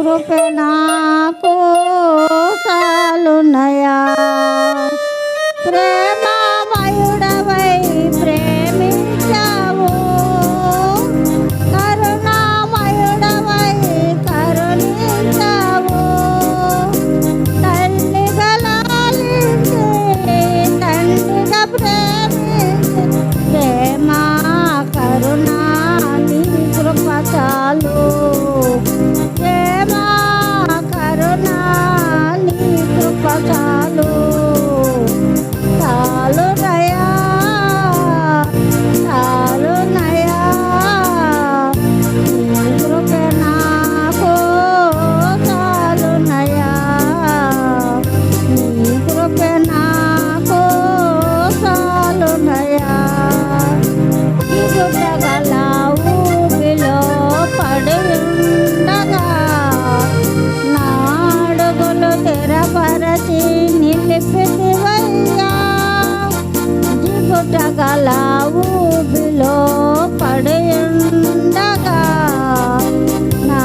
కృప నాకు చాలునయా. ప్రేమమయుడవై ప్రేమించావు, కరుణామయుడవై కరుణించావు. తండ్రిగా లాలించి తండ్రిగా ప్రేమించి ప్రేమ కరుణ నీ కృప చాలు. ప్రేమ కరుణ నీ కృప చాలు. చాలునయా చాలునయా నీ కృప నాకు చాలునయా. నీ కృప నాకు చాలునయా. ఇగుటగల ఊబిలో పడి ఉండగా నా అడుగులు తెరపరచి నిలిపితివయ్యా. జిగుటగల ఊబిలో పడి ఉండగా నా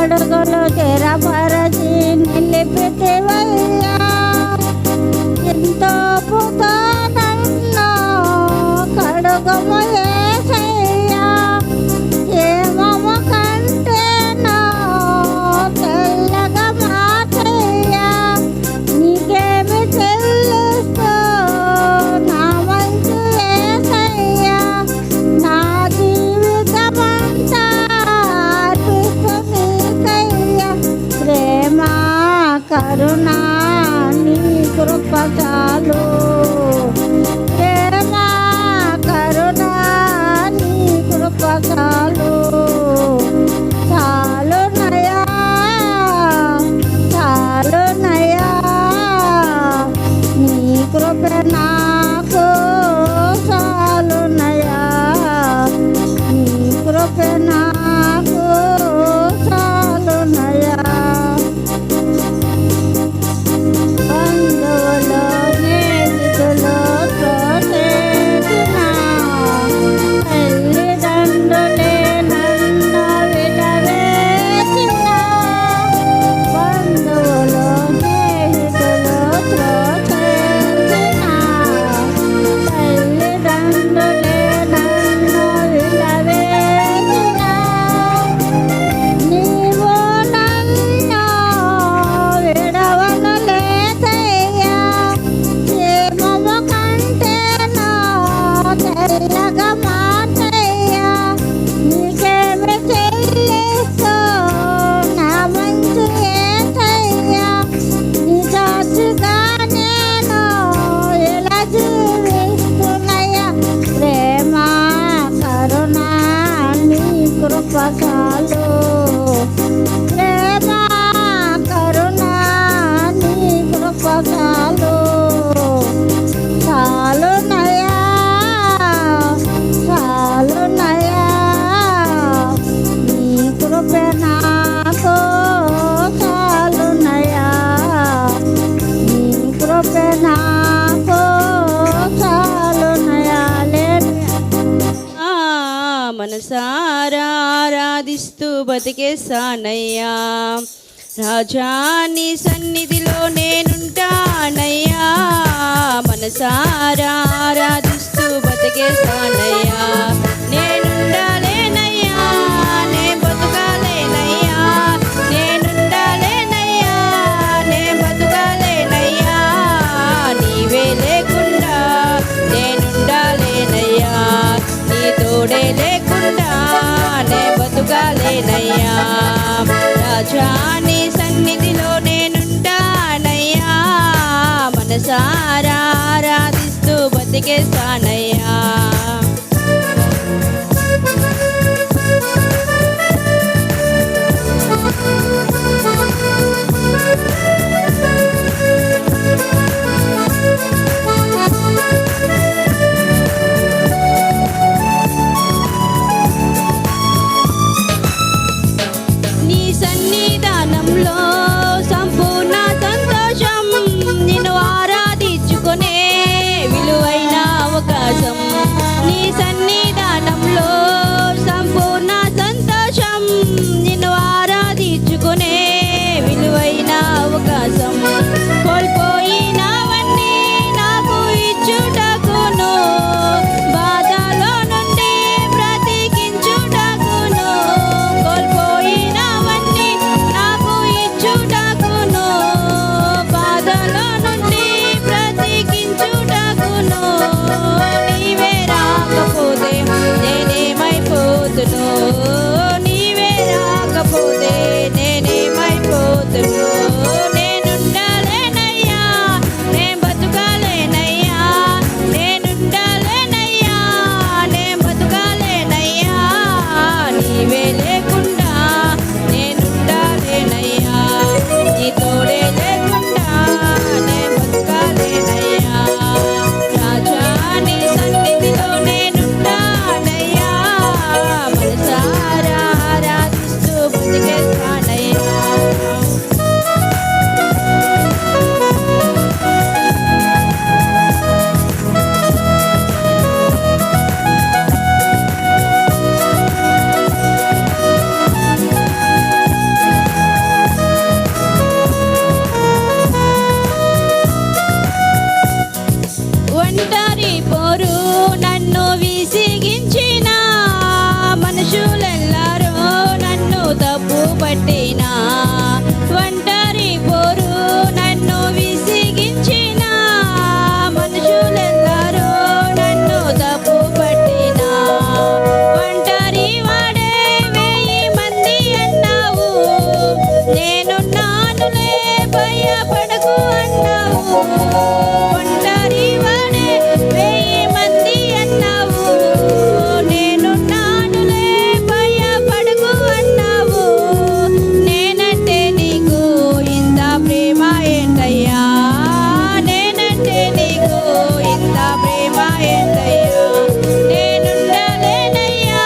అడుగులు తెరపరచి నిలిపితివయ్యా. ఎంతో పుతో నన్ను కడుగము యేసయ్యా. ఏమము కంటే నా తెల్లగా మార్చయ్యా. నీకేమి చెల్లిస్తూ నా మంచి యేసయ్యా. నా జీవితమంతా అర్పిస్తూ నీకయ్యా. ప్రేమ కరుణ నీ కృప చాలు. ప్రేమ కరుణ నీ కృప చాలు. చాలునయా చాలునయా నీ కృప నాకు చాలునయా. నీ కృప నాకు చాలునయా. బంధువులు స్నేహితులు తోసేసిన తల్లిదండ్రులే నన్ను విడవేసిన. బంధువులు స్నేహితులు త్రోసేసిన తల్లిదండ్రులే నన్ను విడవేసిన. నీవు నన్ను విడవను లేదయ్యా. ఏమము కంటే నా తెల్లగా మార్చయ్యా. నీకేమి చెల్లిస్తూ నా మంచి యేసయ్యా. నీ సాక్షిగా నేను ఇలా జీవిస్తున్నయ్యా. ప్రేమ కరుణ నీ కృప చాలు. ప్రేమ కరుణ నీ కృప చాలు. చాలునయా చాలునయా నీ కృప నాకు చాలునయా. నీ కృప నాకు చాలునయా. ఆ మనసారా ఆరాధిస్తూ బతికేసానయ్యా. రాజా నీ సన్నిధిలో నేనుంటానయ్యా. మనసారా ఆరాధిస్తూ బతికేసానయ్యా. నేనుండాలేనయ్యా, నే బతుకాలేనయ్యా. నేనుండాలేనయ్యా, నే బతుకాలేనయ్యా. నీవే లేకుండా నేనుండాలేనయ్యా. నీ తోడే లేకుండా నే బతుకాలేనయ్యా. రాజా నీ సన్నిధిలో నేనుంటానయ్యా. మనసారా ఆరాధిస్తూ బతికేస్తానయ్యా. నీ సన్నిధానంలో సంపూర్ణ సంతోషం. నిన్ను ఆరాధించుకునే విలువైన అవకాశం. పట్టిన ఒంటరి పోరు నన్ను విసిగించిన మనుషులెందరూ నన్ను తప్పు పట్టిన ఒంటరి వాడే 1000 మంది అన్నావు నేనున్నానులే భయపడకు అన్నావు ఒంటరి వాడే 1000 మంది అన్నావు నేనున్నానులే భయపడకు అన్నావు నేనంటే నీకు ఇంత ప్రేమ ఏంటయ్యా నేనంటే నీకు ఇంత ప్రేమ ఏంటయ్యా నేనుండలేనయ్యా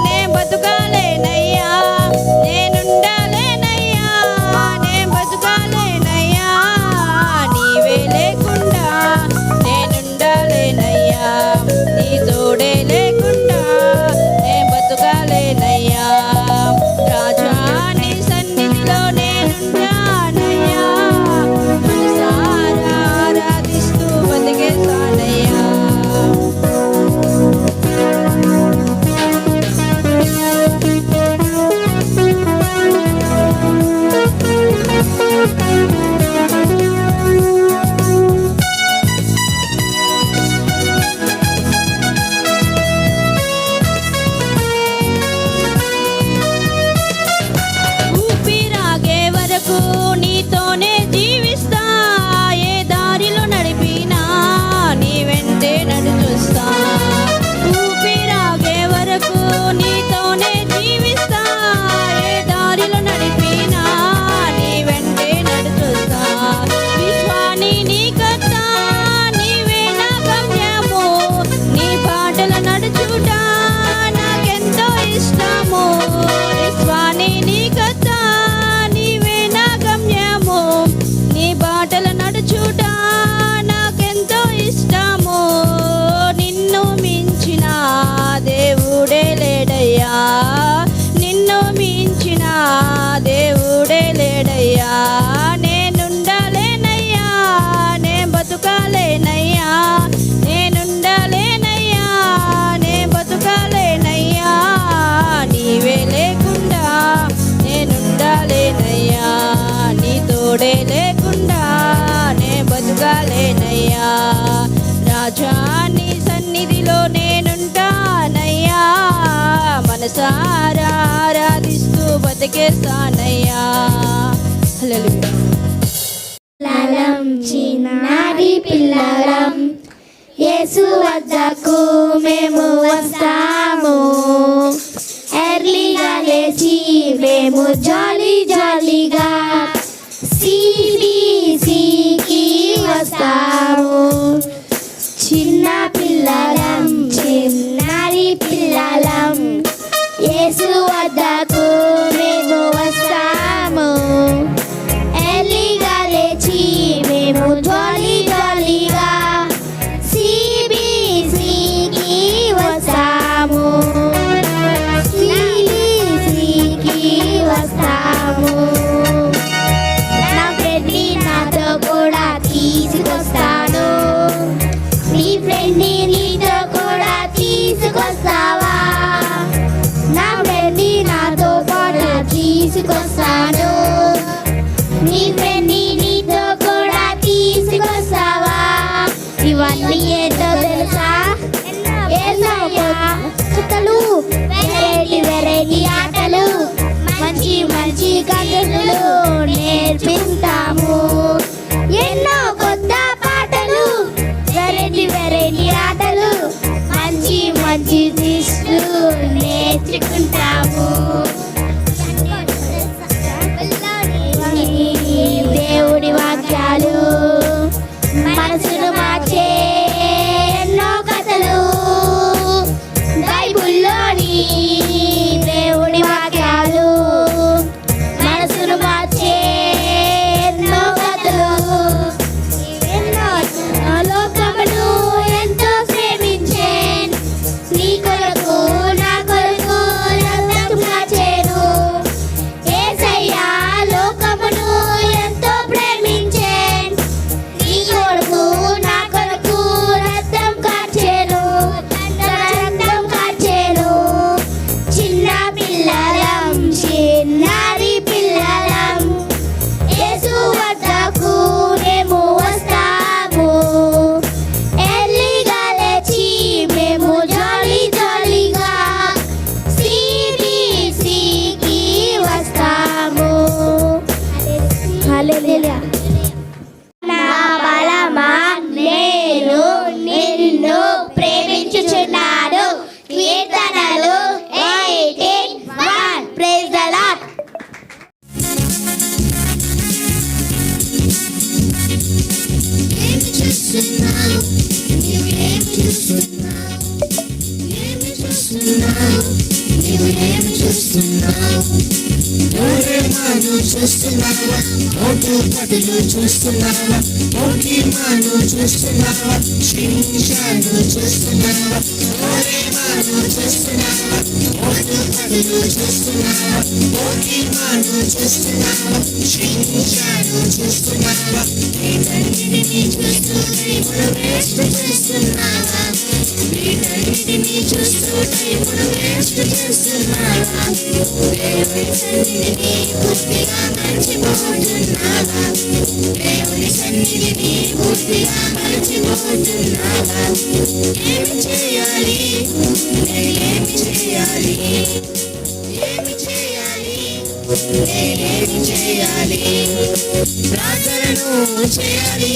నే బతుకాలేనయ్యా నేనుండలేనయ్యా నే బతుకాలేనయ్యా నీవే లేకుండా నేనుండలేనయ్యా నీ తోడే లేకుండా నే బతుకాలేనయ్యా రాజా నీ సన్నిధిలో నేనుంటానయ్యా మనసారా ఆరాధిస్తూ బతికేస్తానయ్యా ఊపిరాగే వరకు నీతోనే జీవిస్తా ఏ దారిలో నడిపినా నీ వెంటే నడుచుస్తా ఊపిరాగే వరకు నీతోనే జీవిస్తా ఏ దారిలో నడిపినా నీ వెంటే నడుచుస్తా విశ్వాని నీ కర్త నీవే నా గమ్యము నీ బాటల నడుచుట నాకెంతో ఇష్టము విశ్వాని నీ కర్త నీవే నా గమ్యము నీ బాటల నడుచుట నాకెంతో ఇష్టము నిన్ను మించిన దేవుడే లేడయ్యా నిన్ను మించిన దేవుడే లేడయ్యా నేనుండలేనయ్యా నే బతుకాలేనయ్యా నేనుండలేనయ్యా నే బతుకాలేనయ్యా నీవే లేకుండా నేనుండలేనయ్యా నీ తోడే లేకుండా నే బతుకాలేనయ్యా రాజా నీ సన్నిధిలో నేనుంటానయ్యా మనసారా ఆరాధిస్తూ బతికేస్తానయ్యా హల్లెలూయా పిల్లలం చిన్నారి పిల్లలం యేసు వద్దకు మేము వస్తాము ఎర్లీగా లేచి మేము జాలీగా CBCకి వస్తాము చిన్న పిల్లలం చిన్నారి పిల్లలం యేసు వద్దకు మేము వస్తాము ఎర్లీగా లేచి మేము జాలీగా CBCకి వస్తాము CBCకి వస్తాము చూస్తున్నావు? నీవు ఏమి చూస్తున్నావు? ఏమి చూస్తున్నావు? నీవు ఏమి చూస్తున్నావు? చూస్తున్నావా? ఓటు పదులు చూస్తున్నావా? ఓటీమాను చూస్తున్నావా? శ్రీషాను చూస్తున్నావా? ఓరేమాను చూస్తున్నావా? ఓటు పదులు చూస్తున్నావా? ఓటీమాను చూస్తున్నావా? శ్రీషాను చూస్తున్నావా? వీటన్నిటిని చూస్తూ దేవుడు వేస్ట్ చేస్తున్నావా? వీటన్నిటిని చూస్తూ దేవుడు వేస్ట్ చేస్తున్నావా? దేవుడి సన్నిధిని పూర్తిగా మర్చిపోతున్నావా? దేవుడి సన్నిధిని పూర్తిగా మర్చిపోతున్నావా? ఏమి చేయాలి? నేనేమి చేయాలి? ఏమి చేయాలి? నేనేమి చేయాలి? ప్రార్థనను చేయాలి,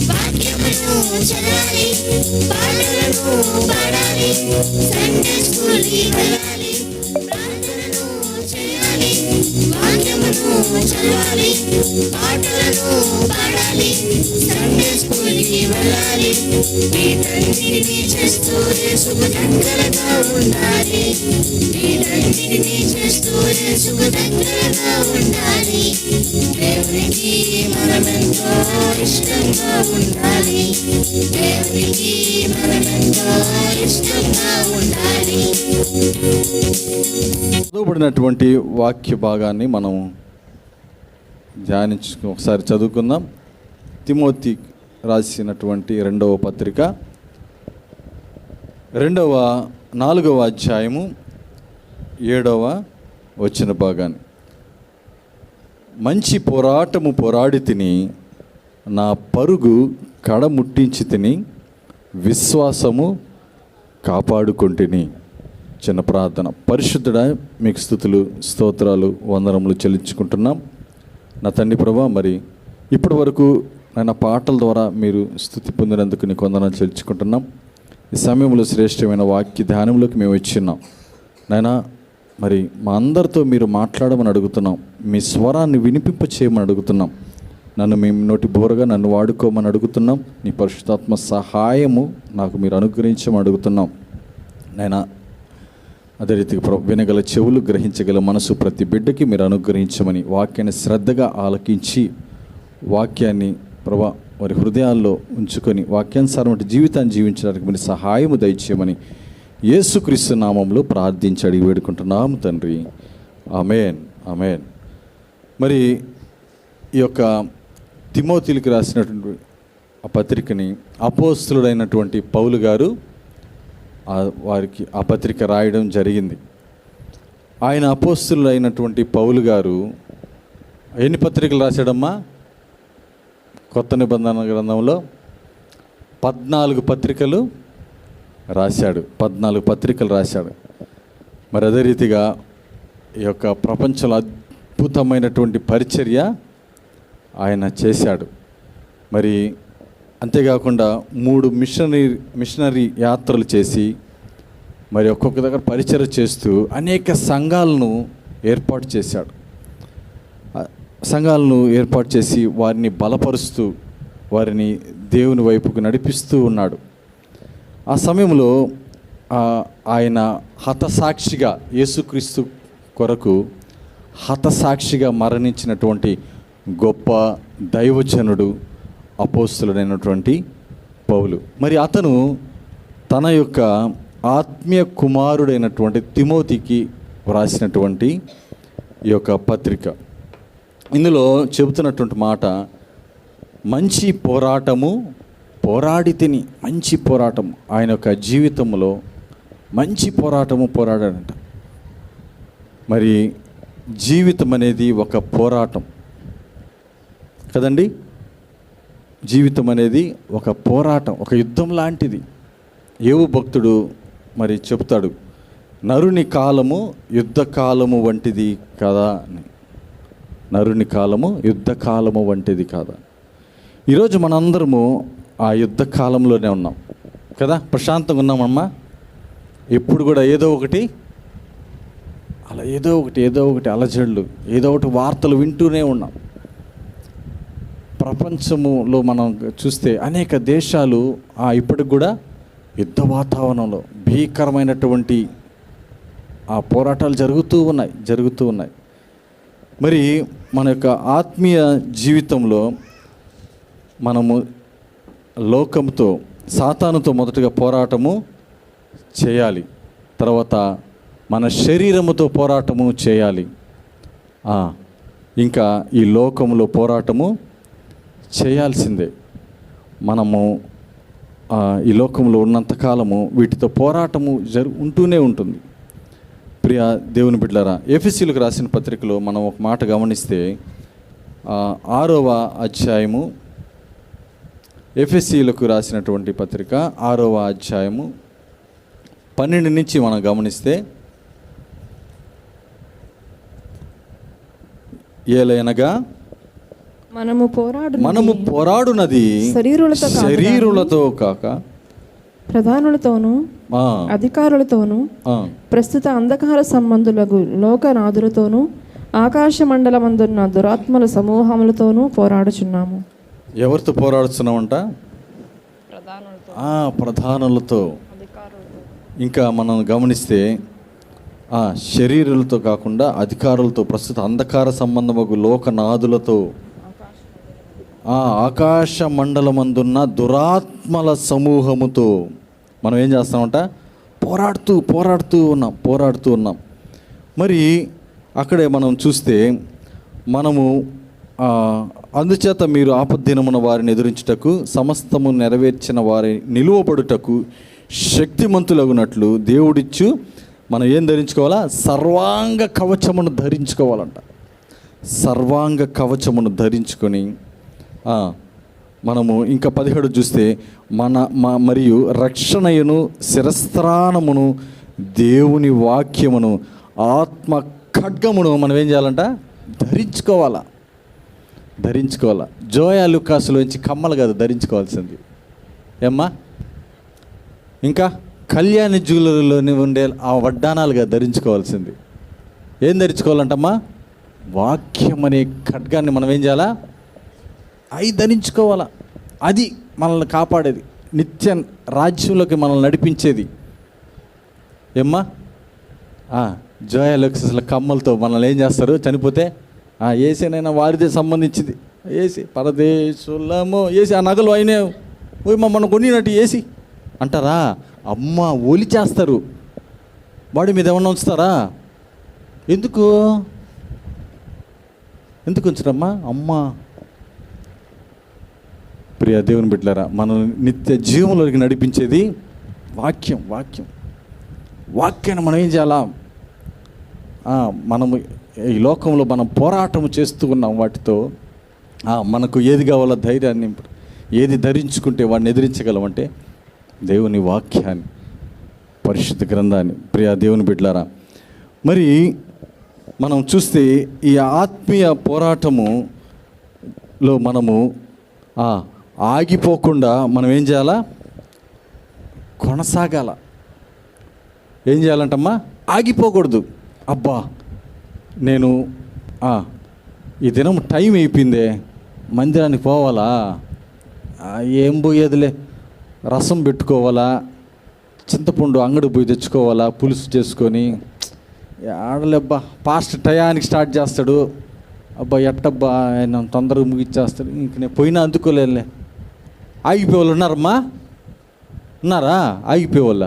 వాక్యమును చదవాలి, పాటలను పాడాలి, సండే స్కూల్కి వెళ్ళాలి. ప్రార్థనను చేయాలి, వాక్యమును చదవాలి, పాటలను పాడాలి, సండే స్కూల్కి వెళ్ళాలి. వీటన్నిటిని చేస్తూ యేసుకు దగ్గరగా ఉండాలి. వీటన్నిటిని చేస్తూ యేసుకు దగ్గరగా ఉండాలి. దేవునికి మనమెంతో ఇష్టంగా ఉండాలి. దేవునికి మనమెంతో ఇష్టంగా ఉండాలి. చదువుబడినటువంటి వాక్య భాగాన్ని మనం ఒకసారి చదువుకుందాం. తిమోతి రాసినటువంటి 2వ పత్రిక 4వ అధ్యాయము 7వ వచన భాగాన్ని. మంచి పోరాటము పోరాడి తిని, నా పరుగు కడముట్టించి తిని, విశ్వాసము కాపాడుకొంటిని. చిన్న ప్రార్థన. పరిశుద్ధుడా, మీకు స్తుతులు, స్తోత్రాలు, వందనములు చెల్లించుకుంటున్నాం. నా తండ్రి ప్రభా, మరి ఇప్పటి వరకు నాయన పాటల ద్వారా మీరు స్తుతి పొందినందుకు నీకు వందనాలు చెల్లించుకుంటున్నాం. ఈ సమయంలో శ్రేష్టమైన వాక్య ధ్యానంలోకి మేము వచ్చిన్నాం నాయన. మరి మా అందరితో మీరు మాట్లాడమని అడుగుతున్నాం. మీ స్వరాన్ని వినిపింప చేయమని అడుగుతున్నాం. నన్ను మేము నోటి బోరగా నన్ను వాడుకోమని అడుగుతున్నాం. నీ పరిశుద్ధాత్మ సహాయము నాకు మీరు అనుగ్రహించమని అడుగుతున్నాం నాయనా. అదే రీతిగా వినగల చెవులు, గ్రహించగల మనసు ప్రతి బిడ్డకి మీరు అనుగ్రహించమని, వాక్యాన్ని శ్రద్ధగా ఆలకించి వాక్యాన్ని ప్రభా వారి హృదయాల్లో ఉంచుకొని వాక్యానుసారమైన జీవితాన్ని జీవించడానికి మీరు సహాయము దయచేయమని యేసుక్రీస్తు నామంలో ప్రార్థించి అడిగి వేడుకుంటున్నాము తండ్రి. ఆమేన్, ఆమేన్. మరి ఈ యొక్క తిమోతికి రాసినటువంటి ఆ పత్రికని అపోస్తలుడైనటువంటి పౌలు గారు వారికి ఆ పత్రిక రాయడం జరిగింది. ఆయన అపోస్తలుడైనటువంటి పౌలు గారు ఎన్ని పత్రికలు రాశాడమ్మా? కొత్త నిబంధన గ్రంథంలో 14 పత్రికలు రాశాడు. 14 పత్రికలు రాశాడు. మరి అదే రీతిగా ఈ యొక్క ప్రపంచంలో అద్భుతమైనటువంటి పరిచర్య ఆయన చేశాడు. మరి అంతేకాకుండా 3 మిషనరీ యాత్రలు చేసి మరి ఒక్కొక్క దగ్గర పరిచర్య చేస్తూ అనేక సంఘాలను ఏర్పాటు చేశాడు. సంఘాలను ఏర్పాటు చేసి వారిని బలపరుస్తూ వారిని దేవుని వైపుకు నడిపిస్తూ ఉన్నాడు. ఆ సమయంలో ఆయన హతసాక్షిగా, యేసుక్రీస్తు కొరకు హతసాక్షిగా మరణించినటువంటి గొప్ప దైవజనుడు అపోస్తలుడైనటువంటి పౌలు. మరి అతను తన యొక్క ఆత్మీయ కుమారుడైనటువంటి తిమోతికి వ్రాసినటువంటి ఈ యొక్క పత్రిక. ఇందులో చెబుతున్నటువంటి మాట, మంచి పోరాటము పోరాడి తిని. మంచి పోరాటం ఆయన యొక్క జీవితంలో మంచి పోరాటము పోరాడాడంట. మరి జీవితం అనేది ఒక పోరాటం కదండి. జీవితం అనేది ఒక పోరాటం, ఒక యుద్ధం లాంటిది. యోబు భక్తుడు మరి చెప్తాడు, నరుని కాలము యుద్ధ కాలము వంటిది కదా అని. నరుని కాలము యుద్ధ కాలము వంటిది కాదా. ఈరోజు మనందరము ఆ యుద్ధ కాలంలోనే ఉన్నాం కదా. ప్రశాంతంగా ఉన్నామమ్మా. ఎప్పుడు కూడా ఏదో ఒకటి అలజడులు, ఏదో ఒకటి వార్తలు వింటూనే ఉన్నాం. ప్రపంచములో మనం చూస్తే అనేక దేశాలు ఇప్పటికి కూడా యుద్ధ వాతావరణంలో భీకరమైనటువంటి పోరాటాలు జరుగుతూ ఉన్నాయి. మరి మన యొక్క ఆత్మీయ జీవితంలో మనము లోకంతో, సాతానుతో మొదటగా పోరాటము చేయాలి. తర్వాత మన శరీరముతో పోరాటము చేయాలి. ఇంకా ఈ లోకంలో పోరాటము చేయాల్సిందే. మనము ఈ లోకంలో ఉన్నంతకాలము వీటితో పోరాటము ఉంటూనే ఉంటుంది. ప్రియ దేవుని బిడ్డలారా, ఎఫెసీయులకు రాసిన పత్రికలో మనం ఒక మాట గమనిస్తే 6వ అధ్యాయము, ఎఫెసీయులకు రాసినటువంటి పత్రిక 6వ అధ్యాయము 12 నుంచి మనం గమనిస్తే, ఏలయనగా మనము పోరాడునది శరీరులతో కాక ప్రధానులతోనూ అధికారులతోనూ ప్రస్తుత అంధకార సంబంధులకు లోకనాథులతోనూ ఆకాశ మండలమందున్న దురాత్మల సమూహములతోనూ పోరాడుచున్నాము. ఎవరితో పోరాడుతున్నామంట? ప్రధానులతో. ఇంకా మనం గమనిస్తే శరీరులతో కాకుండా అధికారులతో, ప్రస్తుత అంధకార సంబంధము లోకనాథులతో, ఆకాశ మండలమందున్న దురాత్మల సమూహముతో మనం ఏం చేస్తామంట? పోరాడుతూ ఉన్నాం. మరి అక్కడే మనం చూస్తే మనము అందుచేత మీరు ఆపద్దినమున వారిని ఎదురించుటకు, సమస్తము నెరవేర్చిన వారి నిలువబడుటకు శక్తిమంతులగునట్లు దేవుడిచ్చు మనం ఏం ధరించుకోవాలా? సర్వాంగ కవచమును ధరించుకోవాలంట. సర్వాంగ కవచమును ధరించుకొని మనము ఇంకా 17 చూస్తే మరియు రక్షణయును శిరస్త్రాణమును దేవుని వాక్యమును ఆత్మ ఖడ్గమును మనం ఏం చేయాలంట? ధరించుకోవాలా. జోయా లుకాసులోంచి కమ్మలు కాదు ధరించుకోవాల్సింది, ఏమ్మా. ఇంకా కళ్యాణి జ్యువెలరీలోని ఉండే వడ్డానాలుగా ధరించుకోవాల్సింది. ఏం ధరించుకోవాలంటమ్మా? వాక్యం అనే ఖడ్గాన్ని మనం ఏం చేయాలా? అవి ధరించుకోవాలా. అది మనల్ని కాపాడేది, నిత్య రాజ్యంలోకి మనల్ని నడిపించేది. ఏమ్మా, జోయా లుకాసుల కమ్మలతో మనల్ని ఏం చేస్తారు? చనిపోతే ఏసేనైనా వారిదే సంబంధించింది ఏసి, పరదేశులమో ఏసి, ఆ నగలు అయినా మనం కొనినట్టు ఏసి అంటారా? అమ్మ ఒలి చేస్తారు. బాడీ మీద ఏమన్నా ఉంచుతారా? ఎందుకు ఉంచరమ్మా? అమ్మ. ప్రియ దేవుని బిడ్డలారా, మనం నిత్య జీవంలోకి నడిపించేది వాక్యాన్ని మనం ఏం చేయాలా? మనము ఈ లోకంలో మనం పోరాటం చేస్తూ ఉన్నాం వాటితో. మనకు ఏది కావాలో ధైర్యాన్ని, ఏది ధరించుకుంటే వాడిని ఎదిరించగలమంటే దేవుని వాక్యాన్ని, పరిశుద్ధ గ్రంథాన్ని. ప్రియ దేవుని బిడ్డలారా, మరి మనం చూస్తే ఈ ఆత్మీయ పోరాటములో మనము ఆగిపోకుండా మనం ఏం చేయాలా? కొనసాగాల. ఏం చేయాలంటమ్మా? ఆగిపోకూడదు. అబ్బా, నేను ఈ దినం టైం అయిపోయిందే, మందిరానికి పోవాలా, ఏం పోయేదిలే, రసం పెట్టుకోవాలా, చింతపండు అంగడి పోయి తెచ్చుకోవాలా, పులుసు చేసుకొని ఆడలేబ్బా, పాస్ట్ టయానికి స్టార్ట్ చేస్తాడు, అబ్బా ఎట్టబ్బా ఆయన తొందరగా ముగిచ్చేస్తాడు, ఇంక నేను పోయినా అందుకోలేదులే. ఆగిపోయేవాళ్ళు ఉన్నారమ్మా? ఉన్నారా ఆగిపోయేవాళ్ళ?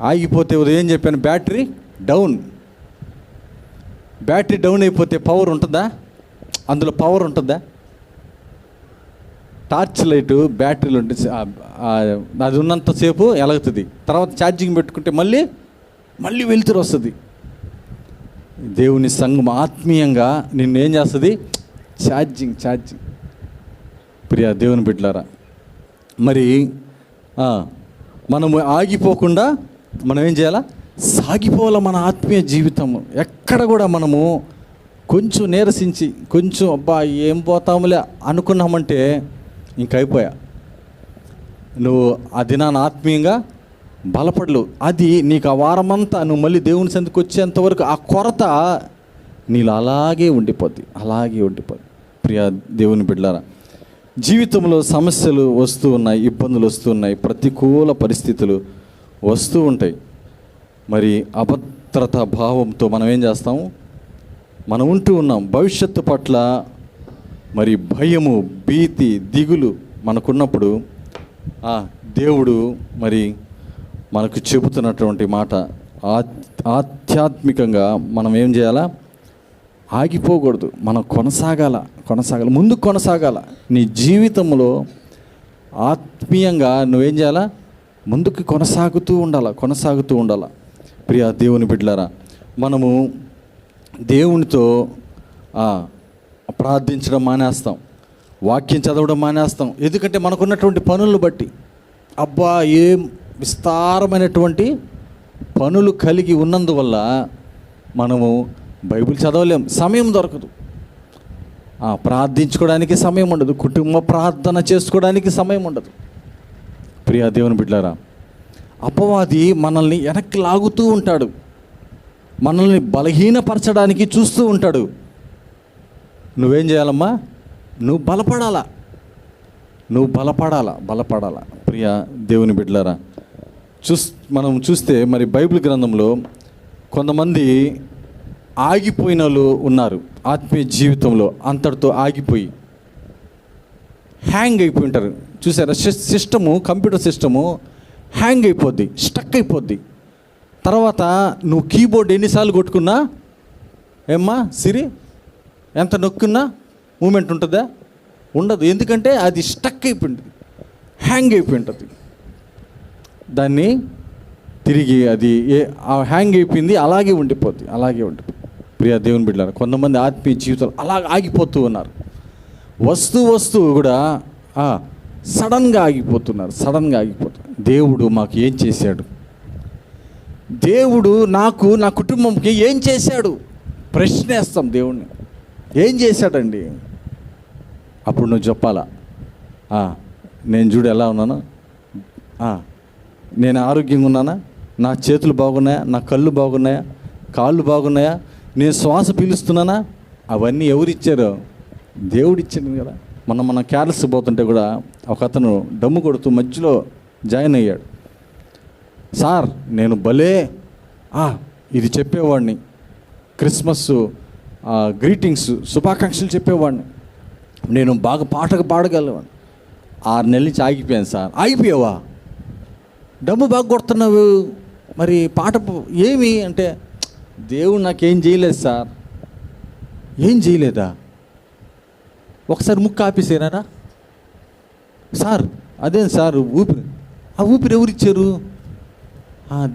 ఆగిపోతే ఉదయం చెప్పాను, బ్యాటరీ డౌన్ అయిపోతే పవర్ ఉంటుందా? అందులో పవర్ ఉంటుందా? టార్చ్ లైట్ బ్యాటరీలు ఉంటుంది, అది ఉన్నంతసేపు ఎలుగుతుంది. తర్వాత ఛార్జింగ్ పెట్టుకుంటే మళ్ళీ వెలుతురు వస్తుంది. దేవుని సంఘం ఆత్మీయంగా నిన్ను ఏం చేస్తుంది? ఛార్జింగ్. ప్రియ దేవుని బిడ్డలారా, మరి మనము ఆగిపోకుండా మనం ఏం చేయాలా? సాగిపోవాలా మన ఆత్మీయ జీవితము. ఎక్కడ కూడా మనము కొంచెం నీరసించి, కొంచెం అబ్బా ఏం పోతాములే అనుకున్నామంటే ఇంక అయిపోయా. నువ్వు ఆ దినాన్ని ఆత్మీయంగా బలపడలేవు. అది నీకు ఆ వారమంతా నువ్వు మళ్ళీ దేవుని సందుకు వచ్చేంతవరకు ఆ కొరత నీలో అలాగే ఉండిపోద్ది, అలాగే ఉండిపోద్ది. ప్రియ దేవుని బిడ్డలారా, జీవితంలో సమస్యలు వస్తూ ఉన్నాయి, ఇబ్బందులు వస్తూ ఉన్నాయి, ప్రతికూల పరిస్థితులు వస్తూ ఉంటాయి. మరి అభద్రతా భావంతో మనం ఏం చేస్తాము? మనం ఉంటూ ఉన్నాం. భవిష్యత్తు పట్ల మరి భయము, భీతి, దిగులు మనకున్నప్పుడు దేవుడు మరి మనకు చెబుతున్నటువంటి మాట, ఆధ్యాత్మికంగా మనం ఏం చేయాలా? ఆగిపోకూడదు, మనం కొనసాగాల, ముందుకు కొనసాగాల. నీ జీవితంలో ఆత్మీయంగా నువ్వేం చేయాలా? ముందుకు కొనసాగుతూ ఉండాలా. ప్రియ దేవుని బిడ్డలారా, మనము దేవునితో ప్రార్థించడం మానేస్తాం, వాక్యం చదవడం మానేస్తాం. ఎందుకంటే మనకున్నటువంటి పనులను బట్టి, అబ్బా ఏం విస్తారమైనటువంటి పనులు కలిగి ఉన్నందువల్ల మనము బైబిల్ చదవలేం, సమయం దొరకదు, ప్రార్థించుకోవడానికి సమయం ఉండదు, కుటుంబ ప్రార్థన చేసుకోవడానికి సమయం ఉండదు. ప్రియ దేవుని బిడ్డలారా, అపవాది మనల్ని వెనక్కి లాగుతూ ఉంటాడు, మనల్ని బలహీనపరచడానికి చూస్తూ ఉంటాడు. నువ్వేం చేయాలమ్మా? నువ్వు బలపడాలా. ప్రియ దేవుని బిడ్డలారా, మనం చూస్తే మరి బైబిల్ గ్రంథంలో కొంతమంది ఆగిపోయిన వాళ్ళు ఉన్నారు. ఆత్మీయ జీవితంలో అంతటితో ఆగిపోయి హ్యాంగ్ అయిపోయి ఉంటారు. చూసారా? కంప్యూటర్ సిస్టము హ్యాంగ్ అయిపోద్ది, స్టక్ అయిపోద్ది. తర్వాత నువ్వు కీబోర్డ్ ఎన్నిసార్లు కొట్టుకున్నా ఏమ్మా సిరి ఎంత నొక్కున్నా మూమెంట్ ఉంటుందా? ఉండదు. ఎందుకంటే అది స్టక్ అయిపోయింది, హ్యాంగ్ అయిపోయి ఉంటుంది. దాన్ని తిరిగి అది హ్యాంగ్ అయిపోయింది, అలాగే ఉండిపోద్ది. ప్రియ దేవుని బిడ్డలారా, కొంతమంది ఆత్మీయ జీవితాలు అలా ఆగిపోతూ ఉన్నారు. వస్తూ కూడా సడన్గా ఆగిపోతున్నారు. దేవుడు మాకు ఏం చేశాడు? దేవుడు నాకు, నా కుటుంబంకి ఏం చేశాడు? ప్రశ్నేస్తాం దేవుణ్ణి. ఏం చేశాడండి? అప్పుడు నువ్వు చెప్పాలా, నేను చూడు ఎలా ఉన్నాను, నేను ఆరోగ్యంగా ఉన్నానా, నా చేతులు బాగున్నాయా, నా కళ్ళు బాగున్నాయా, కాళ్ళు బాగున్నాయా, నేను శ్వాస పీలుస్తున్నానా? అవన్నీ ఎవరిచ్చారో? దేవుడిచ్చాడు కదా. మనం క్యారల్స్ పోతుంటే కూడా ఒక అతను డమ్ము కొడుతూ మధ్యలో జాయిన్ అయ్యాడు. సార్ నేను భలే ఇది చెప్పేవాడిని, క్రిస్మస్ గ్రీటింగ్స్ శుభాకాంక్షలు చెప్పేవాడిని, నేను బాగా పాడగలవాడిని. 6 నెలల నుంచి ఆగిపోయాను సార్. ఆగిపోయావా? డబ్బు బాగా కొడుతున్నావు, మరి పాట ఏమి అంటే, దేవుడు నాకేం చేయలేదు సార్. ఏం చేయలేదా? ఒకసారి ముక్కు ఆపేసారా సార్? అదేం సార్ ఊపిరి? ఊపిరి ఎవరిచ్చారు?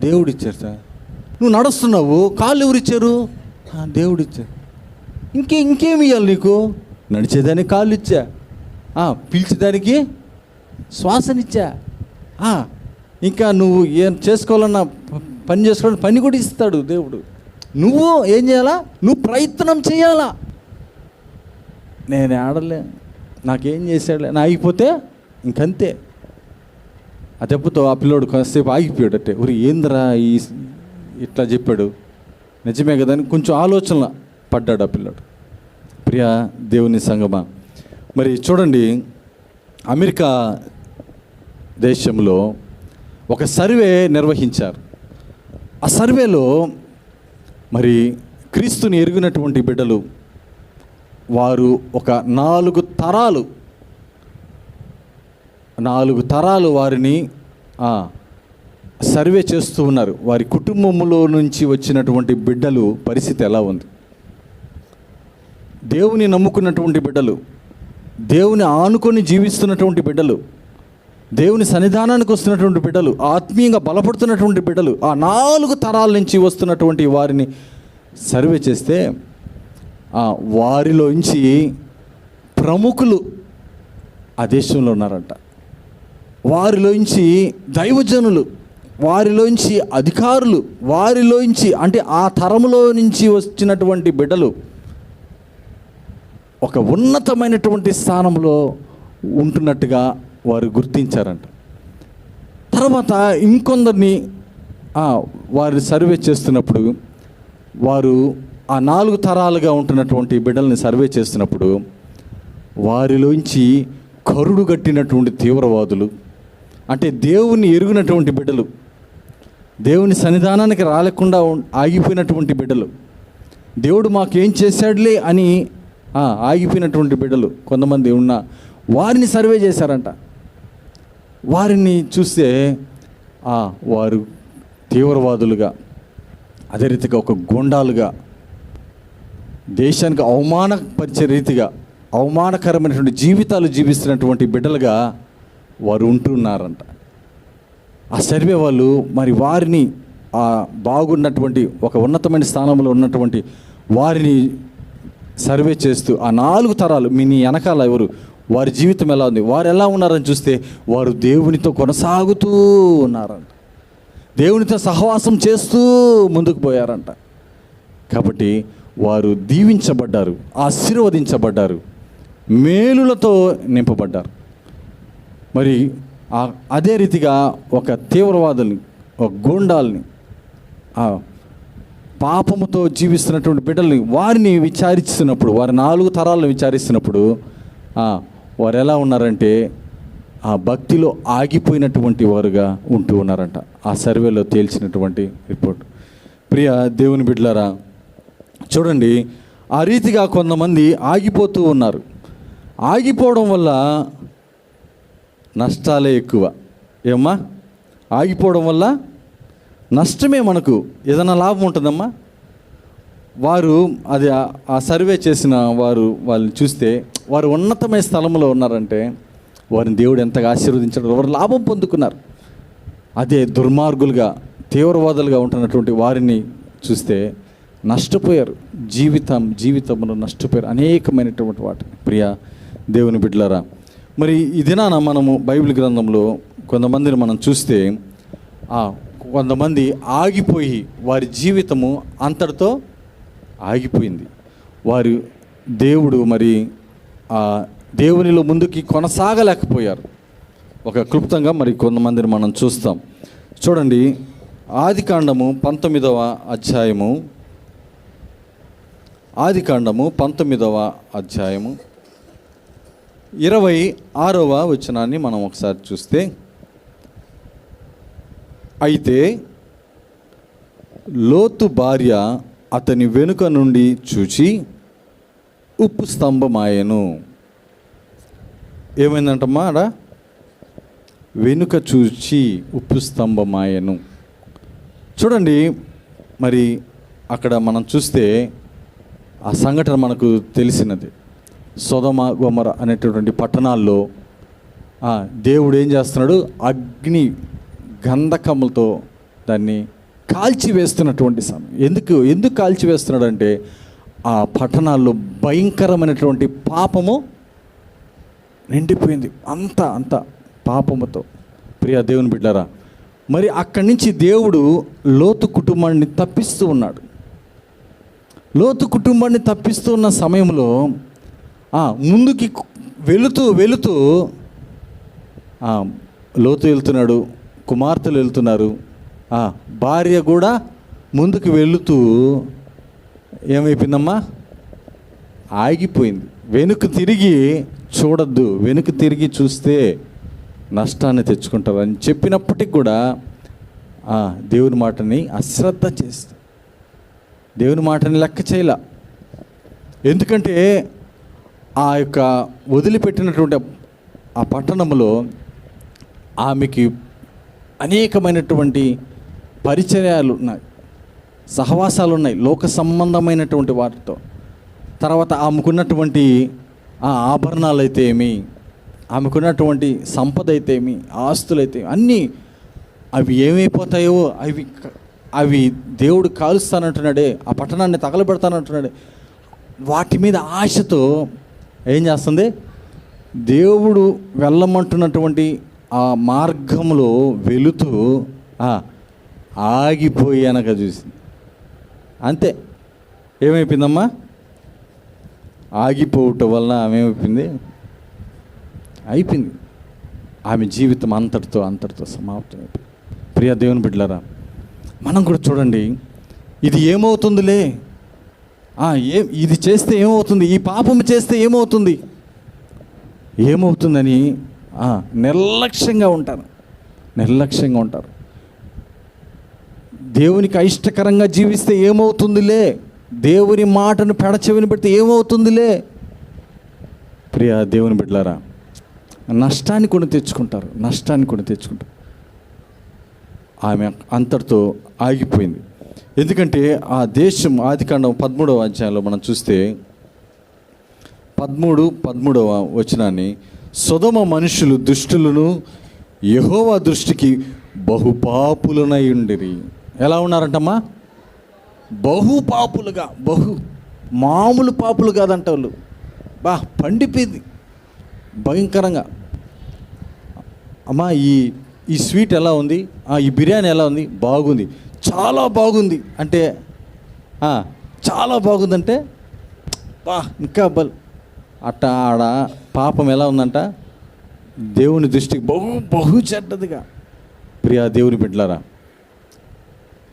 దేవుడు ఇచ్చారు సార్. నువ్వు నడుస్తున్నావు, కాళ్ళు ఎవరిచ్చారు? దేవుడు ఇచ్చారు. ఇంకేమి ఇవ్వాలి నీకు? నడిచేదానికి కాళ్ళు ఇచ్చా, పీల్చేదానికి శ్వాసనిచ్చా, ఇంకా నువ్వు ఏం చేసుకోవాలన్నా పని చేసుకోవాలని పని కూడా ఇస్తాడు దేవుడు. నువ్వు ఏం చేయాలా? నువ్వు ప్రయత్నం చేయాలా. నేను ఆడలే, నాకేం చేశాడులే నా ఆగిపోతే ఇంకంతే. ఆ దెబ్బతో ఆ పిల్లోడు కొంతసేపు ఆగిపోయాడు. అంటే ఊరి ఏంద్రా ఇట్లా చెప్పాడు, నిజమే కదా అని కొంచెం ఆలోచనలో పడ్డాడు ఆ పిల్లోడు. ప్రియ దేవుని సంగమా, మరి చూడండి, అమెరికా దేశంలో ఒక సర్వే నిర్వహించారు. ఆ సర్వేలో మరి క్రీస్తుని ఎరిగినటువంటి బిడ్డలు వారు ఒక 4 తరాలు వారిని సర్వే చేస్తూ ఉన్నారు. వారి కుటుంబంలో నుంచి వచ్చినటువంటి బిడ్డలు పరిస్థితి ఎలా ఉంది? దేవుని నమ్ముకున్నటువంటి బిడ్డలు, దేవుని ఆనుకొని జీవిస్తున్నటువంటి బిడ్డలు, దేవుని సన్నిధానానికి వస్తున్నటువంటి బిడ్డలు, ఆత్మీయంగా బలపడుతున్నటువంటి బిడ్డలు, ఆ 4 తరాల నుంచి వస్తున్నటువంటి వారిని సర్వే చేస్తే వారిలోంచి ప్రముఖులు ఆ దేశంలో ఉన్నారంట. వారిలోంచి దైవజనులు, వారిలోంచి అధికారులు, వారిలోంచి అంటే ఆ తరములో నుంచి వచ్చినటువంటి బిడ్డలు ఒక ఉన్నతమైనటువంటి స్థానంలో ఉంటున్నట్టుగా వారు గుర్తించారంట. తర్వాత ఇంకొందరిని వారు సర్వే చేస్తున్నప్పుడు వారు ఆ 4 తరాలుగా ఉంటున్నటువంటి బిడ్డల్ని సర్వే చేస్తున్నప్పుడు వారిలోంచి కరుడు కట్టినటువంటి తీవ్రవాదులు, అంటే దేవుని ఎరుగునటువంటి బిడ్డలు, దేవుని సన్నిధానానికి రాలేకుండా ఆగిపోయినటువంటి బిడ్డలు, దేవుడు మాకేం చేశాడులే అని ఆగిపోయినటువంటి బిడ్డలు కొంతమంది ఉన్న వారిని సర్వే చేశారంట. వారిని చూస్తే వారు తీవ్రవాదులుగా, అదే రీతిగా ఒక గూండాలుగా, దేశానికి అవమానపరిచే రీతిగా అవమానకరమైనటువంటి జీవితాలు జీవిస్తున్నటువంటి బిడ్డలుగా వారు ఉంటున్నారంట. ఆ సర్వే వాళ్ళు మరి వారిని బాగున్నటువంటి ఒక ఉన్నతమైన స్థానంలో ఉన్నటువంటి వారిని సర్వే చేస్తూ ఆ 4 తరాలు మీ వెనకాల ఎవరు, వారి జీవితం ఎలా ఉంది, వారు ఎలా ఉన్నారని చూస్తే వారు దేవునితో కొనసాగుతూ ఉన్నారంట, దేవునితో సహవాసం చేస్తూ ముందుకు పోయారంట. కాబట్టి వారు దీవించబడ్డారు, ఆశీర్వదించబడ్డారు, మేలులతో నింపబడ్డారు. మరి అదే రీతిగా ఒక తీవ్రవాదుల్ని, ఒక గూండాల్ని, పాపముతో జీవిస్తున్నటువంటి బిడ్డల్ని వారిని విచారిస్తున్నప్పుడు, వారి 4 తరాలను విచారిస్తున్నప్పుడు వారు ఎలా ఉన్నారంటే భక్తిలో ఆగిపోయినటువంటి వారుగా ఉంటూ ఉన్నారంట. ఆ సర్వేలో తేల్చినటువంటి రిపోర్ట్. ప్రియ దేవుని బిడ్డలారా, చూడండి, ఆ రీతిగా కొంతమంది ఆగిపోతూ ఉన్నారు. ఆగిపోవడం వల్ల నష్టాలే ఎక్కువ. ఏమ్మా, ఆగిపోవడం వల్ల నష్టమే, మనకు ఏదైనా లాభం ఉంటుందమ్మా? వారు అది ఆ సర్వే చేసిన వాళ్ళని చూస్తే వారు ఉన్నతమైన స్థలంలో ఉన్నారంటే వారిని దేవుడు ఎంతగా ఆశీర్వదించాడు, వారు లాభం పొందుకున్నారు. అదే దుర్మార్గులుగా, తీవ్రవాదులుగా ఉంటున్నటువంటి వారిని చూస్తే నష్టపోయారు, జీవితంలో నష్టపోయారు అనేకమైనటువంటి వాటి. ప్రియ దేవుని బిడ్డలారా, మరి ఈ దినాన మనము బైబిల్ గ్రంథంలో కొంతమందిని మనం చూస్తే కొంతమంది ఆగిపోయి వారి జీవితము అంతటితో ఆగిపోయింది. వారు దేవునిలో ముందుకి కొనసాగలేకపోయారు. ఒక క్లుప్తంగా మరి కొంతమందిని మనం చూస్తాం. చూడండి, ఆదికాండము 19వ అధ్యాయము 26వ వచనాన్ని మనం ఒకసారి చూస్తే, అయితే లోతు భార్య అతని వెనుక నుండి చూచి ఉప్పు స్తంభమాయెను. ఏమైందంటమ్మా ఆడ? వెనుక చూచి ఉప్పు స్తంభమాయెను. చూడండి, మరి అక్కడ మనం చూస్తే ఆ సంఘటన మనకు తెలిసినది. సొదొమ గొమొర అనేటటువంటి పట్టణాల్లో దేవుడు ఏం చేస్తున్నాడు? అగ్ని గంధకములతో దాన్ని కాల్చివేస్తున్నటువంటి సమయం. ఎందుకు కాల్చివేస్తున్నాడు అంటే ఆ పట్టణాల్లో భయంకరమైనటువంటి పాపము నిండిపోయింది, అంత పాపముతో. ప్రియ దేవుని బిడ్డారా, మరి అక్కడి నుంచి దేవుడు లోతు కుటుంబాన్ని తప్పిస్తూ ఉన్నాడు. లోతు కుటుంబాన్ని తప్పిస్తూ ఉన్న సమయంలో ముందుకి వెళుతూ లోతు వెళ్తున్నాడు, కుమార్తెలు వెళ్తున్నారు, భార్య కూడా ముందుకు వెళుతూ ఏమైపోయిందమ్మా? ఆగిపోయింది. వెనుక తిరిగి చూడొద్దు, వెనుక తిరిగి చూస్తే నష్టాన్ని తెచ్చుకుంటారు అని చెప్పినప్పటికి కూడా దేవుని మాటని అశ్రద్ధ చేస్తుంది, దేవుని మాటని లెక్క చేయలే. ఎందుకంటే ఆ యొక్క వదిలిపెట్టినటువంటి ఆ పట్టణంలో ఆమెకి అనేకమైనటువంటి పరిచర్యలు ఉన్నాయి, సహవాసాలు ఉన్నాయి, లోక సంబంధమైనటువంటి వాటితో. తర్వాత ఆమెకున్నటువంటి ఆభరణాలు అయితే ఏమి, ఆమెకున్నటువంటి సంపద అయితే ఏమి, ఆస్తులైతే అన్నీ అవి ఏమైపోతాయో అవి దేవుడు కాలుస్తానంటున్నాడే, ఆ పట్టణాన్ని తగలబెడతానంటున్నాడే, వాటి మీద ఆశతో ఏం చేస్తుంది? దేవుడు వెళ్ళమంటున్నటువంటి ఆ మార్గంలో వెళుతూ ఆగిపోయి అనక చూసింది. అంతే. ఏమైపోయిందమ్మా? ఆగిపోవటం వలన ఆమె ఏమైపోయింది? అయిపోయింది. ఆమె జీవితం అంతటితో సమాప్తమైపోయింది. ప్రియ దేవుని బిడ్డలారా, మనం కూడా చూడండి, ఇది ఏమవుతుందిలే, ఇది చేస్తే ఏమవుతుంది, ఈ పాపం చేస్తే ఏమవుతుందని నిర్లక్ష్యంగా ఉంటారు. దేవునికి అయిష్టకరంగా జీవిస్తే ఏమవుతుందిలే, దేవుని మాటను పెడచెవిని పెడితే ఏమవుతుందిలే. ప్రియ దేవుని బిడ్డలారా, నష్టాన్ని కొని తెచ్చుకుంటారు. ఆమె అంతటితో ఆగిపోయింది. ఎందుకంటే ఆ దేశం ఆదికాండం 13వ అధ్యాయంలో మనం చూస్తే 13వ వచనాన్ని, సొదొమ మనుషులు దుష్టులను యెహోవా దృష్టికి బహుపాపులనై ఉండిరి. ఎలా ఉన్నారంటమ్మా? బహుపాపులుగా. మామూలు పాపులు కాదంట వాళ్ళు. పండిపోయింది భయంకరంగా. అమ్మా ఈ స్వీట్ ఎలా ఉంది, ఈ బిర్యానీ ఎలా ఉంది? బాగుంది, చాలా బాగుంది అంటే, చాలా బాగుందంటే ఇంకా ఆడ పాపం ఎలా ఉందంట? దేవుని దృష్టికి బహు చెడ్డదిగా. ప్రియా దేవుని బిడ్డలారా,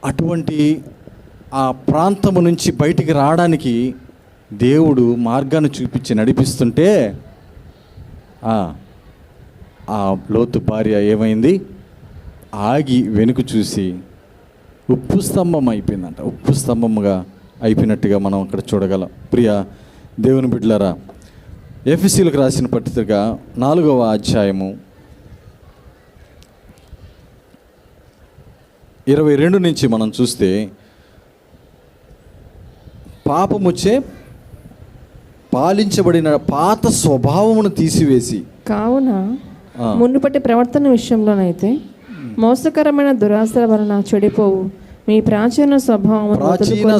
అటువంటి ఆ ప్రాంతము నుంచి బయటికి రావడానికి దేవుడు మార్గాన్ని చూపించి నడిపిస్తుంటే ఆ లోతు భార్య ఏమైంది? ఆగి వెనుక చూసి ఉప్పు స్తంభం అయిపోయిందంట. ఉప్పు స్తంభముగా అయిపోయినట్టుగా మనం అక్కడ చూడగలం. ప్రియ దేవుని బిడ్డలారా, ఎఫెసీయులకు రాసిన పత్రిక 4వ అధ్యాయము 22 నుంచి మనం చూస్తే, పాపముచ్చే పాలించబడిన పాత స్వభావమును తీసివేసి, కావున మునుపటి ప్రవర్తన విషయంలోనైతే మోసకరమైన దురాశల వలన చెడిపోవు మీ ప్రాచీన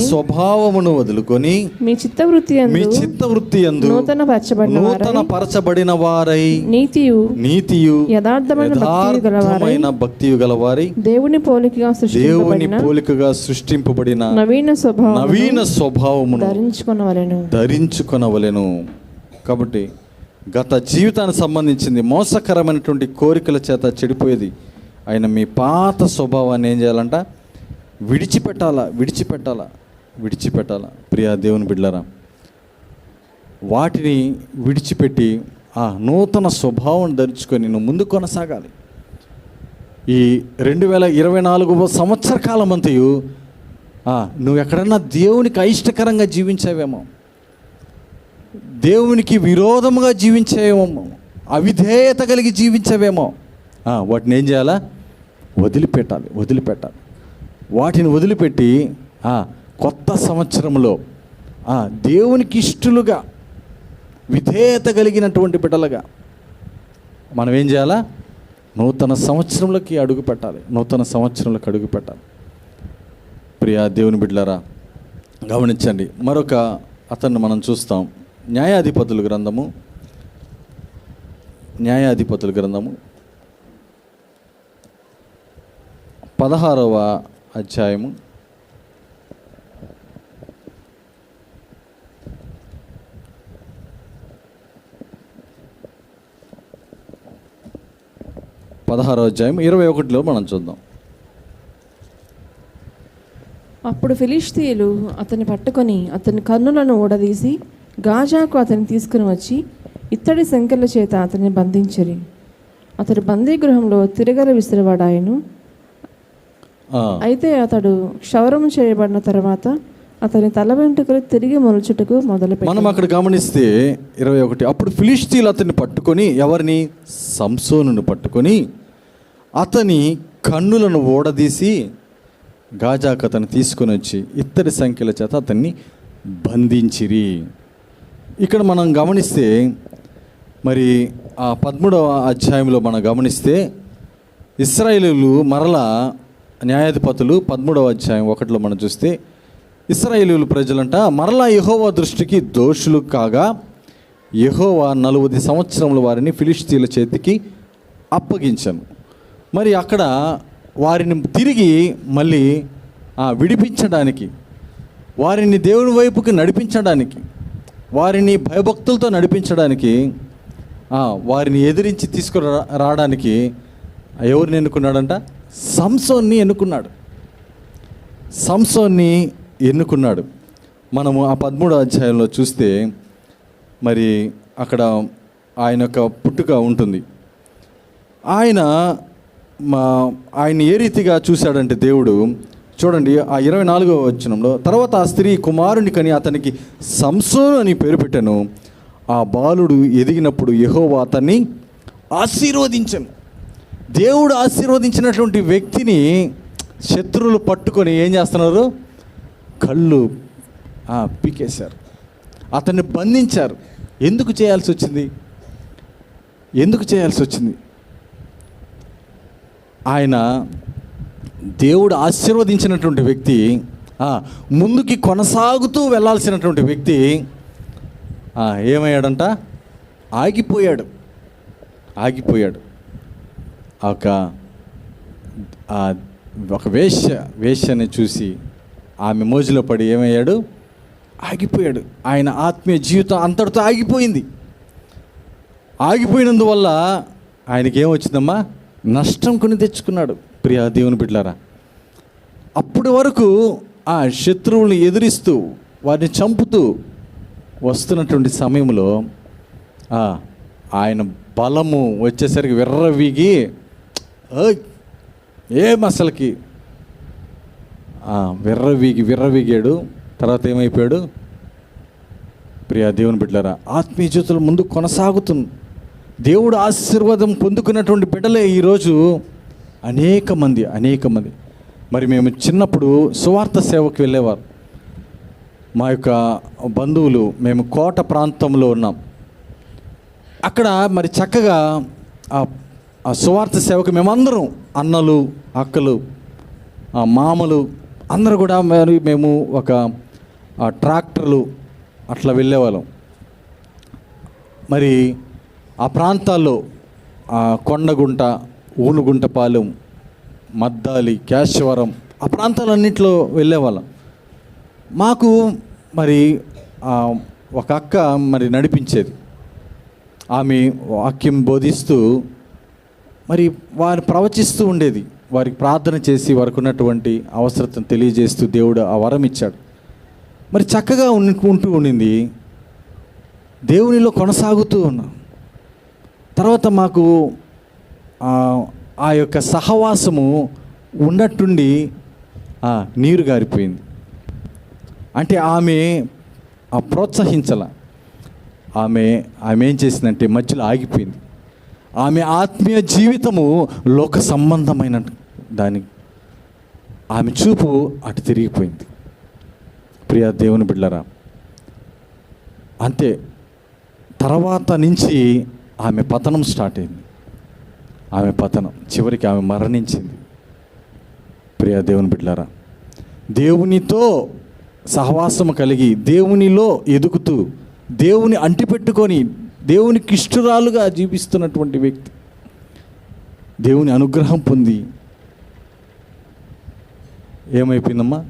స్వభావమును వదులుకొని మీ చిత్తవృత్తి యందు నూతన పరచబడిన వారై నీతియు యథార్థమైన భక్తియు గలవారై దేవుని పోలికగా సృష్టింపబడిన నవీన స్వభావమును ధరించుకొనవలెను. కాబట్టి గత జీవితానికి సంబంధించింది మోసకరమైనటువంటి కోరికల చేత చెడిపోయేది ఆయన మీ పాత స్వభావాన్ని ఏం చేయాలంట? విడిచిపెట్టాలా. ప్రియా దేవుని బిడ్డలారా, వాటిని విడిచిపెట్టి ఆ నూతన స్వభావం ధరించుకొని నువ్వు ముందు కొనసాగాలి. ఈ 2024 సంవత్సర కాలం అంతయు నువ్వు ఎక్కడన్నా దేవునికి అయిష్టకరంగా జీవించావేమో, దేవునికి విరోధముగా జీవించావేమో, అవిధేయత కలిగి జీవించావేమో, వాటిని ఏం చేయాలా? వదిలిపెట్టాలి. వాటిని వదిలిపెట్టి కొత్త సంవత్సరంలో దేవునికి ఇష్టలుగా విధేయత కలిగినటువంటి బిడ్డలుగా మనం ఏం చేయాలా? నూతన సంవత్సరంలోకి అడుగు పెట్టాలి. ప్రియా దేవుని బిడ్డలారా, గమనించండి. మరొక అతన్ని మనం చూస్తాం. న్యాయాధిపతుల గ్రంథము 16వ అధ్యాయము 21లో మనం చూద్దాం. అప్పుడు ఫిలిష్తీయులు అతన్ని పట్టుకొని అతని కన్నులను ఊడదీసి గాజాకు అతన్ని తీసుకుని వచ్చి ఇత్తడి సంకెళ్ళ చేత అతన్ని బంధించిరి. అతడు బందీగృహంలో తిరగల విసిరివాడాయను. అయితే అతడు క్షౌరము చేయబడిన తర్వాత అతని తల వెంట్రుకలు తిరిగి మొలుచుటకు మొదలుపెట్టాడు. మనం అక్కడ గమనిస్తే 21, అప్పుడు ఫిలిష్తీయులు అతన్ని పట్టుకొని, ఎవరిని? సంసోనును పట్టుకొని అతని కన్నులను ఊడదీసి గాజాకు అతన్ని తీసుకొని వచ్చి ఇత్తడి సంఖ్యల చేత అతన్ని బంధించిరి. ఇక్కడ మనం గమనిస్తే మరి ఆ 13వ అధ్యాయంలో మనం గమనిస్తే ఇశ్రాయేలీయులు మరలా న్యాయాధిపతులు 13వ అధ్యాయం 1లో మనం చూస్తే ఇశ్రాయేలీయులు ప్రజలంట మరలా యెహోవా దృష్టికి దోషులు కాగా యెహోవా 40 సంవత్సరముల వారిని ఫిలిష్తీయుల చేతికి అప్పగించాను. మరి అక్కడ వారిని తిరిగి మళ్ళీ విడిపించడానికి, వారిని దేవుని వైపుకి నడిపించడానికి, వారిని భయభక్తులతో నడిపించడానికి, వారిని ఎదిరించి తీసుకురావడానికి ఎవరిని ఎన్నుకున్నాడంట? సంసోన్ని ఎన్నుకున్నాడు. మనము ఆ 13వ అధ్యాయంలో చూస్తే మరి అక్కడ ఆయన యొక్క పుట్టుక ఉంటుంది. ఆయన ఏ రీతిగా చూశాడంటే దేవుడు, చూడండి ఆ 24వ వచనంలో, తర్వాత ఆ స్త్రీ కుమారుని కని అతనికి సంసోను అని పేరు పెట్టెను. ఆ బాలుడు ఎదిగినప్పుడు యెహోవా అతన్ని ఆశీర్వదించెను. దేవుడు ఆశీర్వదించినటువంటి వ్యక్తిని శత్రువులు పట్టుకొని ఏం చేస్తున్నారు? కళ్ళు పీకేశారు, అతన్ని బంధించారు. ఎందుకు చేయాల్సి వచ్చింది? ఆయన దేవుడు ఆశీర్వదించినటువంటి వ్యక్తి, ముందుకి కొనసాగుతూ వెళ్ళాల్సినటువంటి వ్యక్తి ఏమయ్యాడంట? ఆగిపోయాడు. ఒక వేశ్యని చూసి ఆమె మోజులో పడి ఏమయ్యాడు? ఆగిపోయాడు. ఆయన ఆత్మీయ జీవితం అంతటితో ఆగిపోయింది. ఆగిపోయినందువల్ల ఆయనకి ఏమొచ్చిందమ్మా? నష్టం కొని తెచ్చుకున్నాడు. ప్రియ దేవుని బిడ్డలారా, అప్పటి వరకు ఆ శత్రువుల్ని ఎదిరిస్తూ వారిని చంపుతూ వస్తున్నటువంటి సమయంలో ఆయన బలము వచ్చేసరికి విర్రవీగి అసలుకి విర్రవీగాడు. తర్వాత ఏమైపోయాడు? ప్రియ దేవుని బిడ్డలారా, ఆత్మీయ జీవితంలో ముందు కొనసాగుతుంది. దేవుడు ఆశీర్వాదం పొందుకున్నటువంటి బిడ్డలే ఈరోజు అనేక మంది. మరి మేము చిన్నప్పుడు సువార్త సేవకు వెళ్ళేవారు. మా యొక్క బంధువులు, మేము కోట ప్రాంతంలో ఉన్నాం. అక్కడ మరి చక్కగా ఆ సువార్త సేవకు మేమందరం, అన్నలు, అక్కలు, మామలు అందరూ కూడా మరి మేము ఒక ట్రాక్టర్లు అట్లా వెళ్ళేవాళ్ళం. మరి ఆ ప్రాంతాల్లో కొండగుంట, ఊనుగుంటపాలెం, మద్దాలి, కేశవరం, ఆ ప్రాంతాలన్నింటిలో వెళ్ళేవాళ్ళం. మాకు మరి ఒక అక్క మరి నడిపించేది. ఆమె వాక్యం బోధిస్తూ మరి వారు ప్రవచిస్తూ ఉండేది. వారికి ప్రార్థన చేసి వారికి ఉన్నటువంటి అవసరతను తెలియజేస్తూ దేవుడు ఆ వరం ఇచ్చాడు. మరి చక్కగా ఉంటూ ఉండింది. దేవునిలో కొనసాగుతూ ఉన్నాం. తర్వాత మాకు ఆ యొక్క సహవాసము ఉన్నట్టుండి నీరు గారిపోయింది. అంటే ఆమె ప్రోత్సహించాల. ఆమె ఏం చేసిందంటే మధ్యలో ఆగిపోయింది. ఆమె ఆత్మీయ జీవితము లోక సంబంధమైన దానికి ఆమె చూపు అటు తిరిగిపోయింది. ప్రియ దేవుని బిడ్డలారా, అంతే. తర్వాత నుంచి ఆమె పతనం స్టార్ట్ అయింది. చివరికి ఆమె మరణించింది. ప్రియ దేవుని బిడ్డలారా, దేవునితో సహవాసము కలిగి, దేవునిలో ఎదుగుతూ, దేవుని అంటిపెట్టుకొని, దేవునికి ఇష్టరాలుగా జీవిస్తున్నటువంటి వ్యక్తి దేవుని అనుగ్రహం పొంది ఏమైపోయిందమ్మా?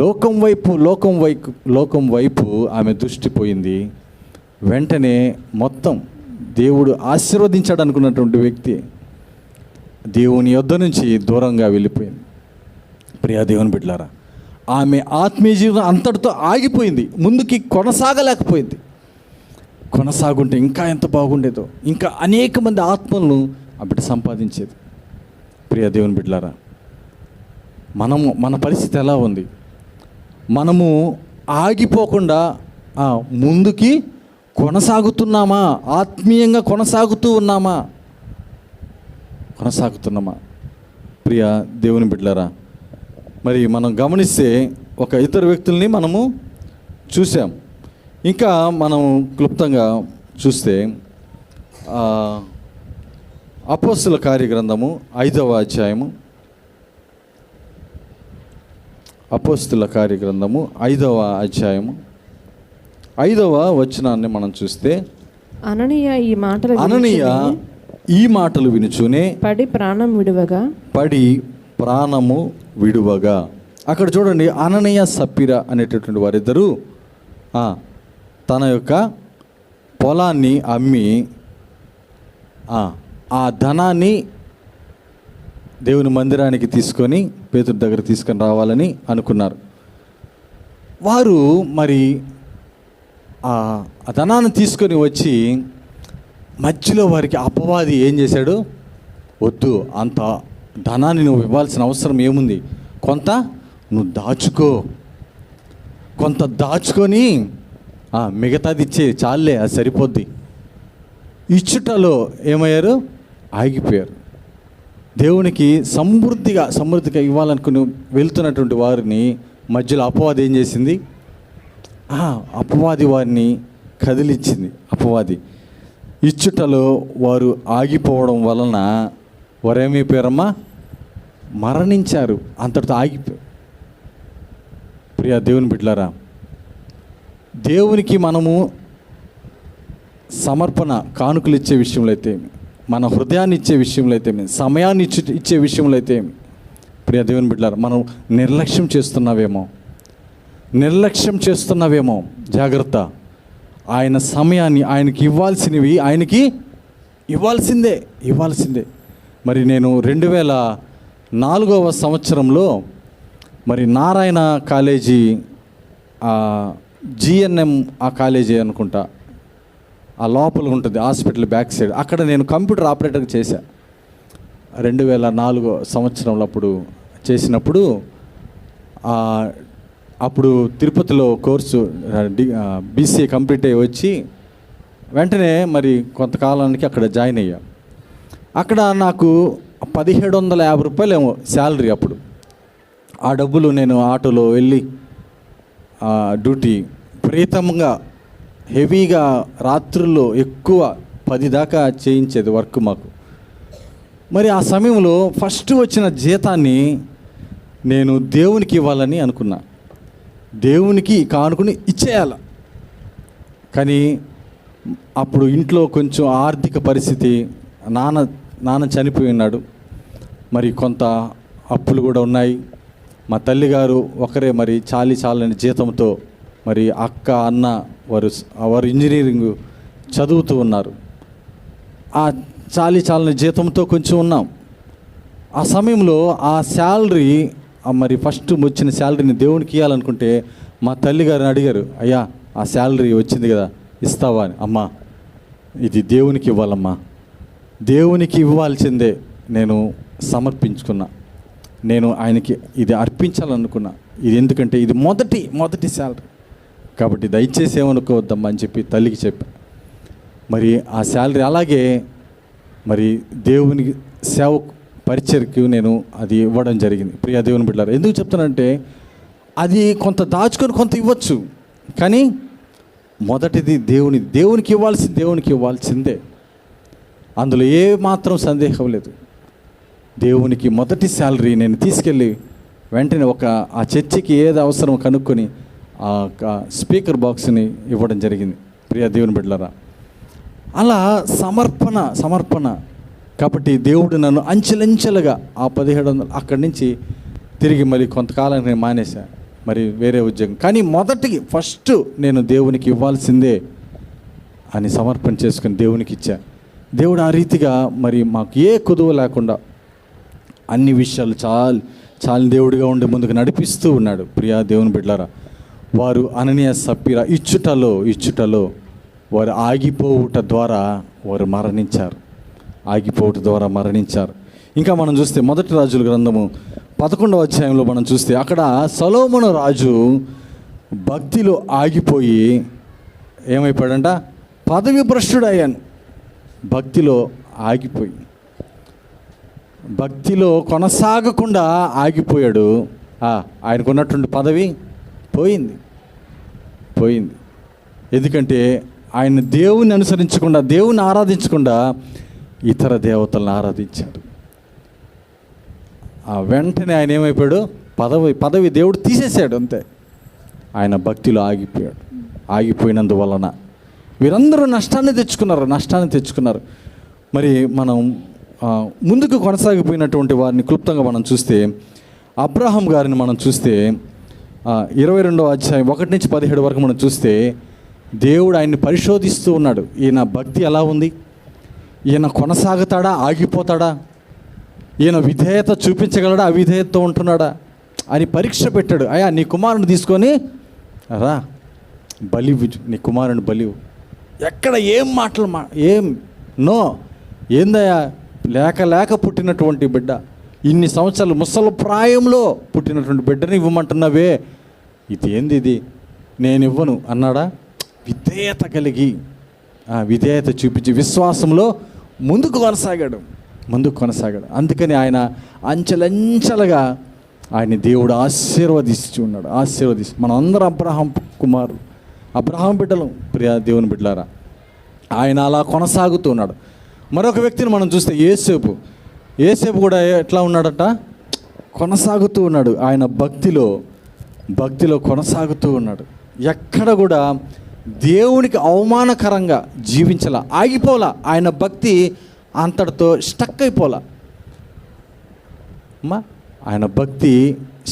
లోకం వైపు ఆమె దృష్టి పోయింది. వెంటనే మొత్తం దేవుడు ఆశీర్వదించాడు అనుకున్నటువంటి వ్యక్తి దేవుని యొద్ద నుంచి దూరంగా వెళ్ళిపోయింది. ప్రియ దేవుని బిడ్డలారా, ఆమె ఆత్మీయ జీవితం అంతటితో ఆగిపోయింది. ముందుకి కొనసాగలేకపోయింది. కొనసాగుంటే ఇంకా ఎంత బాగుండేదో, ఇంకా అనేక మంది ఆత్మలను అప్పుడు సంపాదించేది. ప్రియ దేవుని బిడ్డలారా, మన పరిస్థితి ఎలా ఉంది? మనము ఆగిపోకుండా ముందుకి కొనసాగుతున్నామా? ఆత్మీయంగా కొనసాగుతున్నామా? ప్రియ దేవుని బిడ్డలారా, మరి మనం గమనిస్తే ఒక ఇద్దరు వ్యక్తుల్ని మనము చూసాం. ఇంకా మనం క్లుప్తంగా చూస్తే అపోస్తుల కార్యగ్రంథము 5వ అధ్యాయము, అపోస్తుల కార్యగ్రంథము 5వ అధ్యాయము 5వ వచనాన్ని మనం చూస్తే, అననీయ ఈ మాటలు వినుచూనే పడి ప్రాణము విడువగా. అక్కడ చూడండి, అననీయ సప్పిరా అనేటటువంటి వారిద్దరూ తన యొక్క పొలాన్ని అమ్మి ఆ ధనాన్ని దేవుని మందిరానికి తీసుకొని పేతురు దగ్గర తీసుకొని రావాలని అనుకున్నారు. వారు మరి ఆ ధనాన్ని తీసుకొని వచ్చి మధ్యలో వారికి అపవాది ఏం చేశాడు, వద్దు, అంత ధనాన్ని నువ్వు ఇవ్వాల్సిన అవసరం ఏముంది, కొంత నువ్వు దాచుకో, కొంత దాచుకొని మిగతాది ఇచ్చే, చాలే, అది సరిపోద్ది. ఇచ్చుటలో ఏమయ్యారు, ఆగిపోయారు. దేవునికి సమృద్ధిగా ఇవ్వాలనుకుని వెళ్తున్నటువంటి వారిని మధ్యలో అపవాది ఏం చేసింది, అపవాది వారిని కదిలించింది. అపవాది ఇచ్చుటలో వారు ఆగిపోవడం వలన వారు ఏమైపోయారమ్మా, మరణించారు. అంతటితో ఆగిపోయారు. ప్రియ దేవుని బిడ్డలారా, దేవునికి మనము సమర్పణ కానుకలు ఇచ్చే విషయంలో అయితే, మన హృదయాన్ని ఇచ్చే విషయంలో అయితే, సమయాన్ని ఇచ్చే విషయంలో అయితే, ప్రియ దేవుని బిడ్డలారా, మనం నిర్లక్ష్యం చేస్తున్నావేమో. జాగ్రత్త. ఆయన సమయాన్ని ఆయనకి ఇవ్వాల్సినవి ఆయనకి ఇవ్వాల్సిందే. మరి నేను 2004వ సంవత్సరంలో మరి నారాయణ కాలేజీ, GNM ఆ కాలేజీ అనుకుంటా, ఆ లోపల ఉంటుంది హాస్పిటల్ బ్యాక్ సైడ్, అక్కడ నేను కంప్యూటర్ ఆపరేటర్గా చేశా. 2004 సంవత్సరంలో అప్పుడు చేసినప్పుడు అప్పుడు తిరుపతిలో కోర్సు BCA కంప్లీట్ అయ్యి వచ్చి వెంటనే మరి కొంతకాలానికి అక్కడ జాయిన్ అయ్యా. అక్కడ నాకు 1750 రూపాయలు ఏమో శాలరీ అప్పుడు. ఆ డబ్బులు నేను ఆటోలో వెళ్ళి డ్యూటీ విపరీతంగా హెవీగా రాత్రుల్లో ఎక్కువ 10 దాకా చేయించేది వర్క్ మాకు. మరి ఆ సమయంలో ఫస్ట్ వచ్చిన జీతాన్ని నేను దేవునికి ఇవ్వాలని అనుకున్నా, దేవునికి కానుకుని ఇచ్చేయాల. కానీ అప్పుడు ఇంట్లో కొంచెం ఆర్థిక పరిస్థితి, నాన్న చనిపోయి ఉన్నాడు, మరి కొంత అప్పులు కూడా ఉన్నాయి. మా తల్లిగారు ఒకరే మరి చాలని జీతంతో, మరి అక్క అన్న వారు ఇంజనీరింగ్ చదువుతూ ఉన్నారు. ఆ చాలని జీతంతో కొంచెం ఉన్నాం. ఆ సమయంలో ఆ శాలరీ, మరి ఫస్ట్ వచ్చిన శాలరీని దేవునికి ఇవ్వాలనుకుంటే మా తల్లిగారిని అడిగారు, అయ్యా ఆ శాలరీ వచ్చింది కదా ఇస్తావా అని. అమ్మా, ఇది దేవునికి ఇవ్వాలమ్మా, దేవునికి ఇవ్వాల్సిందే. నేను సమర్పించుకున్నా, నేను ఆయనకి ఇది అర్పించాలనుకున్నా. ఇది ఎందుకంటే ఇది మొదటి శాలరీ కాబట్టి దయచేసి ఏమనుకోవద్దమ్మా అని చెప్పి తల్లికి చెప్పా. మరి ఆ శాలరీ అలాగే మరి దేవునికి సేవ పరిచర్కి నేను అది ఇవ్వడం జరిగింది. ప్రియ దేవుని బిడ్డలారా, ఎందుకు చెప్తానంటే అది కొంత దాచుకొని కొంత ఇవ్వచ్చు, కానీ మొదటిది దేవునికి ఇవ్వాల్సిందే. అందులో ఏ మాత్రం సందేహం లేదు. దేవునికి మొదటి శాలరీ నేను తీసుకెళ్ళి వెంటనే ఆ చర్చికి ఏది అవసరం కనుక్కొని ఆ స్పీకర్ బాక్స్ని ఇవ్వడం జరిగింది. ప్రియ దేవుని బిడ్డలారా, అలా సమర్పణ కాబట్టి దేవుడు నన్ను అంచెలంచెలుగా ఆ 1700 అక్కడి నుంచి తిరిగి మరి కొంతకాలానికి నేను మానేశా, మరి వేరే ఉద్యోగం. కానీ ఫస్ట్ నేను దేవునికి ఇవ్వాల్సిందే అని సమర్పణ చేసుకుని దేవునికి ఇచ్చా. దేవుడు ఆ రీతిగా మరి మాకు ఏ కొదువ లేకుండా అన్ని విషయాలు చాలా దేవుడిగా ఉండి ముందుకు నడిపిస్తూ ఉన్నాడు. ప్రియా దేవుని బిడ్డలారా, వారు అననీయ సప్పీరా ఇచ్చుటలో వారు ఆగిపోవుట ద్వారా వారు మరణించారు. ఇంకా మనం చూస్తే 1 రాజుల గ్రంథము 11వ అధ్యాయంలో మనం చూస్తే అక్కడ సొలొమోను రాజు భక్తిలో ఆగిపోయి ఏమైపోయాడంట, పదవి భ్రష్టుడయ్యాను. భక్తిలో ఆగిపోయి భక్తిలో కొనసాగకుండా ఆగిపోయాడు. ఆయనకున్నటువంటి పదవి పోయింది. ఎందుకంటే ఆయన దేవుని అనుసరించకుండా, దేవుని ఆరాధించకుండా ఇతర దేవతలను ఆరాధించాడు. వెంటనే ఆయన ఏమైపోయాడు, పదవి దేవుడు తీసేశాడు. అంతే, ఆయన భక్తిలో ఆగిపోయినందువలన వీరందరూ నష్టాన్ని తెచ్చుకున్నారు. మరి మనం ముందుకు కొనసాగిపోయినటువంటి వారిని క్లుప్తంగా మనం చూస్తే, అబ్రహాం గారిని మనం చూస్తే 22వ అధ్యాయం 1 నుంచి 17 వరకు మనం చూస్తే దేవుడు ఆయన్ని పరిశోధిస్తూ ఉన్నాడు. ఈయన భక్తి ఎలా ఉంది, ఈయన కొనసాగుతాడా, ఆగిపోతాడా, ఈయన విధేయత చూపించగలడా, అవిధేయతతో ఉంటున్నాడా అని పరీక్ష పెట్టాడు. అయ్యా నీ కుమారుని తీసుకొని రా బలివు, నీ కుమారుని బలివు. ఎక్కడ ఏం మాటలు ఏం నో, ఏందయ్యా లేక పుట్టినటువంటి బిడ్డ, ఇన్ని సంవత్సరాలు ముసలి ప్రాయంలో పుట్టినటువంటి బిడ్డని ఇవ్వమంటున్నావే, ఇది ఏంది ఇది, నేను ఇవ్వను అన్నాడా? విధేయత కలిగి, విధేయత చూపించి విశ్వాసంలో ముందుకు కొనసాగాడు. అందుకని ఆయన అంచెలంచెలుగా ఆయన దేవుడు ఆశీర్వదిస్తూ ఉన్నాడు. మనం అందరం అబ్రహాం కుమారులు, అబ్రహాం బిడ్డలు. ప్రియా దేవుని బిడ్డలారా, ఆయన అలా కొనసాగుతూ ఉన్నాడు. మరొక వ్యక్తిని మనం చూస్తే యేసేపు కూడా ఎట్లా ఉన్నాడట? కొనసాగుతూ ఉన్నాడు. ఆయన భక్తిలో కొనసాగుతూ ఉన్నాడు. ఎక్కడ కూడా దేవునికి అవమానకరంగా జీవించలా, ఆగిపోలా. ఆయన భక్తి అంతటితో స్టక్ అయిపోలా అమ్మా. ఆయన భక్తి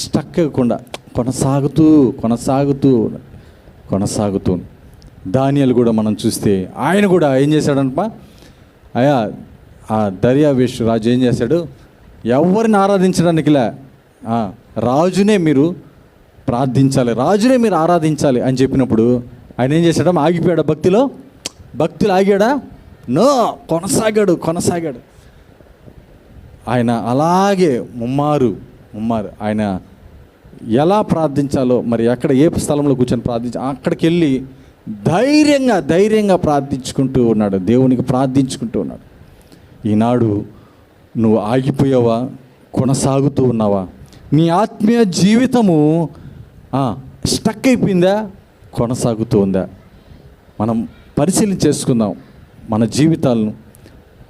స్టక్ అవ్వకుండా కొనసాగుతూ దానియేలు కూడా మనం చూస్తే ఆయన కూడా ఏం చేశాడంట? అయ్యా, ఆ దర్యావేషు రాజు ఏం చేశాడు? ఎవరిని ఆరాధించడానికిలా, రాజునే మీరు ప్రార్థించాలి, రాజునే మీరు ఆరాధించాలి అని చెప్పినప్పుడు ఆయన ఏం చేశాడు? ఆగిపోయాడా? భక్తిలో ఆగాడా? నో, కొనసాగాడు. ఆయన అలాగే ముమ్మారు ఆయన ఎలా ప్రార్థించాలో, మరి ఎక్కడ ఏ స్థలంలో కూర్చొని అక్కడికి వెళ్ళి ధైర్యంగా ప్రార్థించుకుంటూ ఉన్నాడు, దేవునికి ప్రార్థించుకుంటూ ఉన్నాడు. ఈనాడు నువ్వు ఆగిపోయావా? కొనసాగుతూ ఉన్నావా? నీ ఆత్మీయ జీవితము స్టక్ అయిపోయిందా? కొనసాగుతూ ఉందా? మనం పరిశీలన చేసుకుందాం, మన జీవితాలను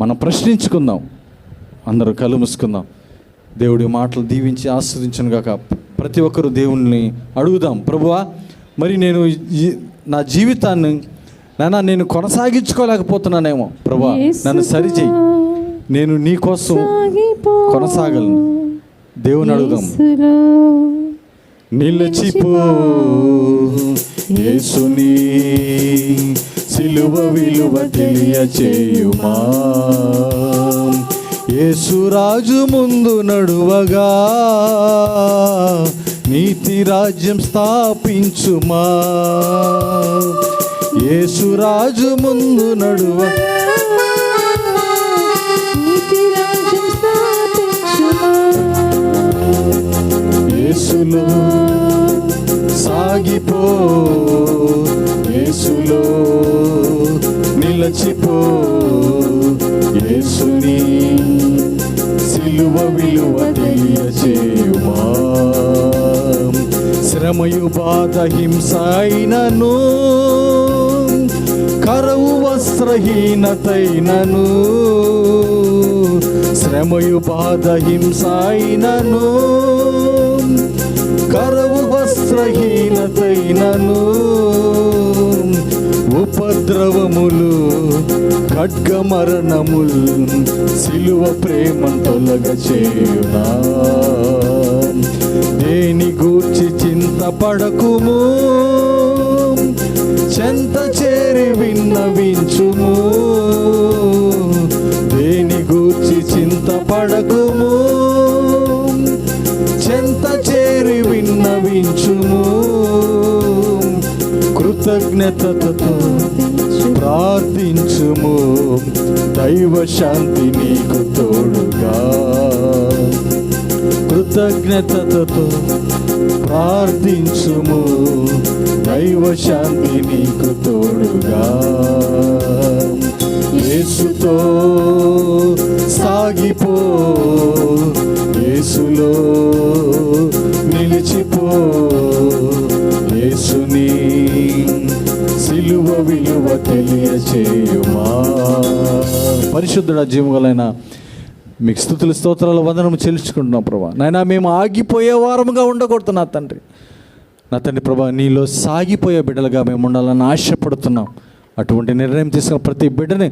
మనం ప్రశ్నించుకుందాం. అందరూ కళ్ళు మూసుకుందాం. దేవుడి మాటలు దీవించి ఆస్వాదించను గాక. ప్రతి ఒక్కరూ దేవుణ్ణి అడుగుదాం, ప్రభువా, మరి నేను నా జీవితాన్ని నేను కొనసాగించుకోలేకపోతున్నానేమో, ప్రభువా నన్ను సరిచేయి, నేను నీ కోసం కొనసాగలను. దేవుని అడుగుదాం. నిలిచిపో యేసుని సిలువ విలువ తెలియచేయుమా, యేసురాజు ముందు నడువగా నీతి రాజ్యం స్థాపించుమా, యేసురాజు ముందు నడువగా యేసులో సాగిపో, యేసులో నిలచిపో, యేసుని సిలువ విలువ తెలియచేయుమా. శ్రమయు బాధ హింస అయినను, కరవు వస్త్రహీనతైనను, శ్రమయు బాధ హింస అయినను, కరవు వస్త్రహీనతైనను, ఉపద్రవములు ఖడ్గమరణములు సిలువ ప్రేమను తొలగ చేయునా. దేని గూర్చి చింతపడకుము, చెంత చేరి విన్నవించుము, దేని గూర్చి చింతపడకుము, చెంత చేరి విన్నవించుము, కృతజ్ఞతతో ప్రార్థించుము, దైవ శాంతి నీకు తోడుగా. కృతజ్ఞతతో ప్రార్థించుము, దైవ శాంతి నీకు తోడుగా. యేసుతో సాగిపో, యేసులో నిలిచిపో, యేసుని సిలువ విలువ తెలియచేయుమా. పరిశుద్ధుడ జీవగలైన మీకు స్తుతులు స్తోత్రాలు వందనము చెల్లించుకుంటున్నాం ప్రభా. నాయనా, మేము ఆగిపోయే వారముగా ఉండకూడదు నా తండ్రి. ప్రభా, నీలో సాగిపోయే బిడ్డలుగా మేము ఉండాలని ఆశపడుతున్నాం. అటువంటి నిర్ణయం తీసుకున్న ప్రతి బిడ్డని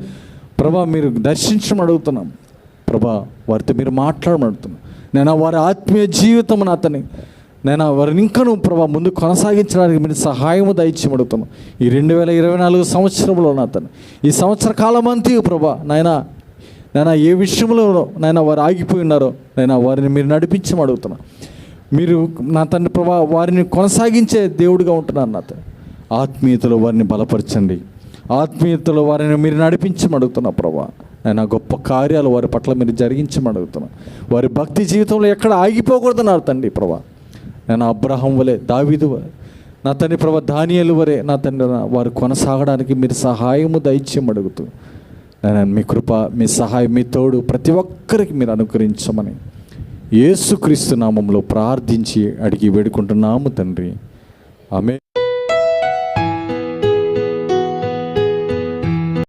ప్రభా మీరు దర్శించడం అడుగుతున్నాం. ప్రభా, వారితో మీరు మాట్లాడమని అడుగుతున్నాం. నేను వారి ఆత్మీయ జీవితం నాతని వారిని ఇంకను ప్రభా ముందు కొనసాగించడానికి మీరు సహాయము దయచేయమని అడుగుతున్నాం. ఈ 2024 సంవత్సరంలో నాతను ఈ సంవత్సర కాలం అంతా ప్రభా నాయనా ఏ విషయంలో వారు ఆగిపోయి ఉన్నారో వారిని మీరు నడిపించమని అడుగుతున్నాం. మీరు నా తండ్రి ప్రభా వారిని కొనసాగించే దేవుడిగా ఉంటున్నారు నా తండ్రి. ఆత్మీయతలో వారిని బలపరచండి, ఆత్మీయతలో వారిని మీరు నడిపించమడుగుతున్నా ప్రభా. నేను గొప్ప కార్యాలు వారి పట్ల మీరు జరిగించమడుగుతున్నా. వారి భక్తి జీవితంలో ఎక్కడ ఆగిపోకూడదన్నారు తండ్రి ప్రభా. నేను అబ్రహం వలె, దావీదు వలె, నా తండ్రి ప్రభా, దానియేలు వలె నా తండ్రి వారు కొనసాగడానికి మీరు సహాయము దయచేయమడుగుతూ, నేను మీ కృప, మీ సహాయం, మీ తోడు ప్రతి ఒక్కరికి మీరు అనుగ్రహించమని యేసుక్రీస్తు నామంలో ప్రార్థించి అడిగి వేడుకుంటున్నాము తండ్రి. ఆమేన్.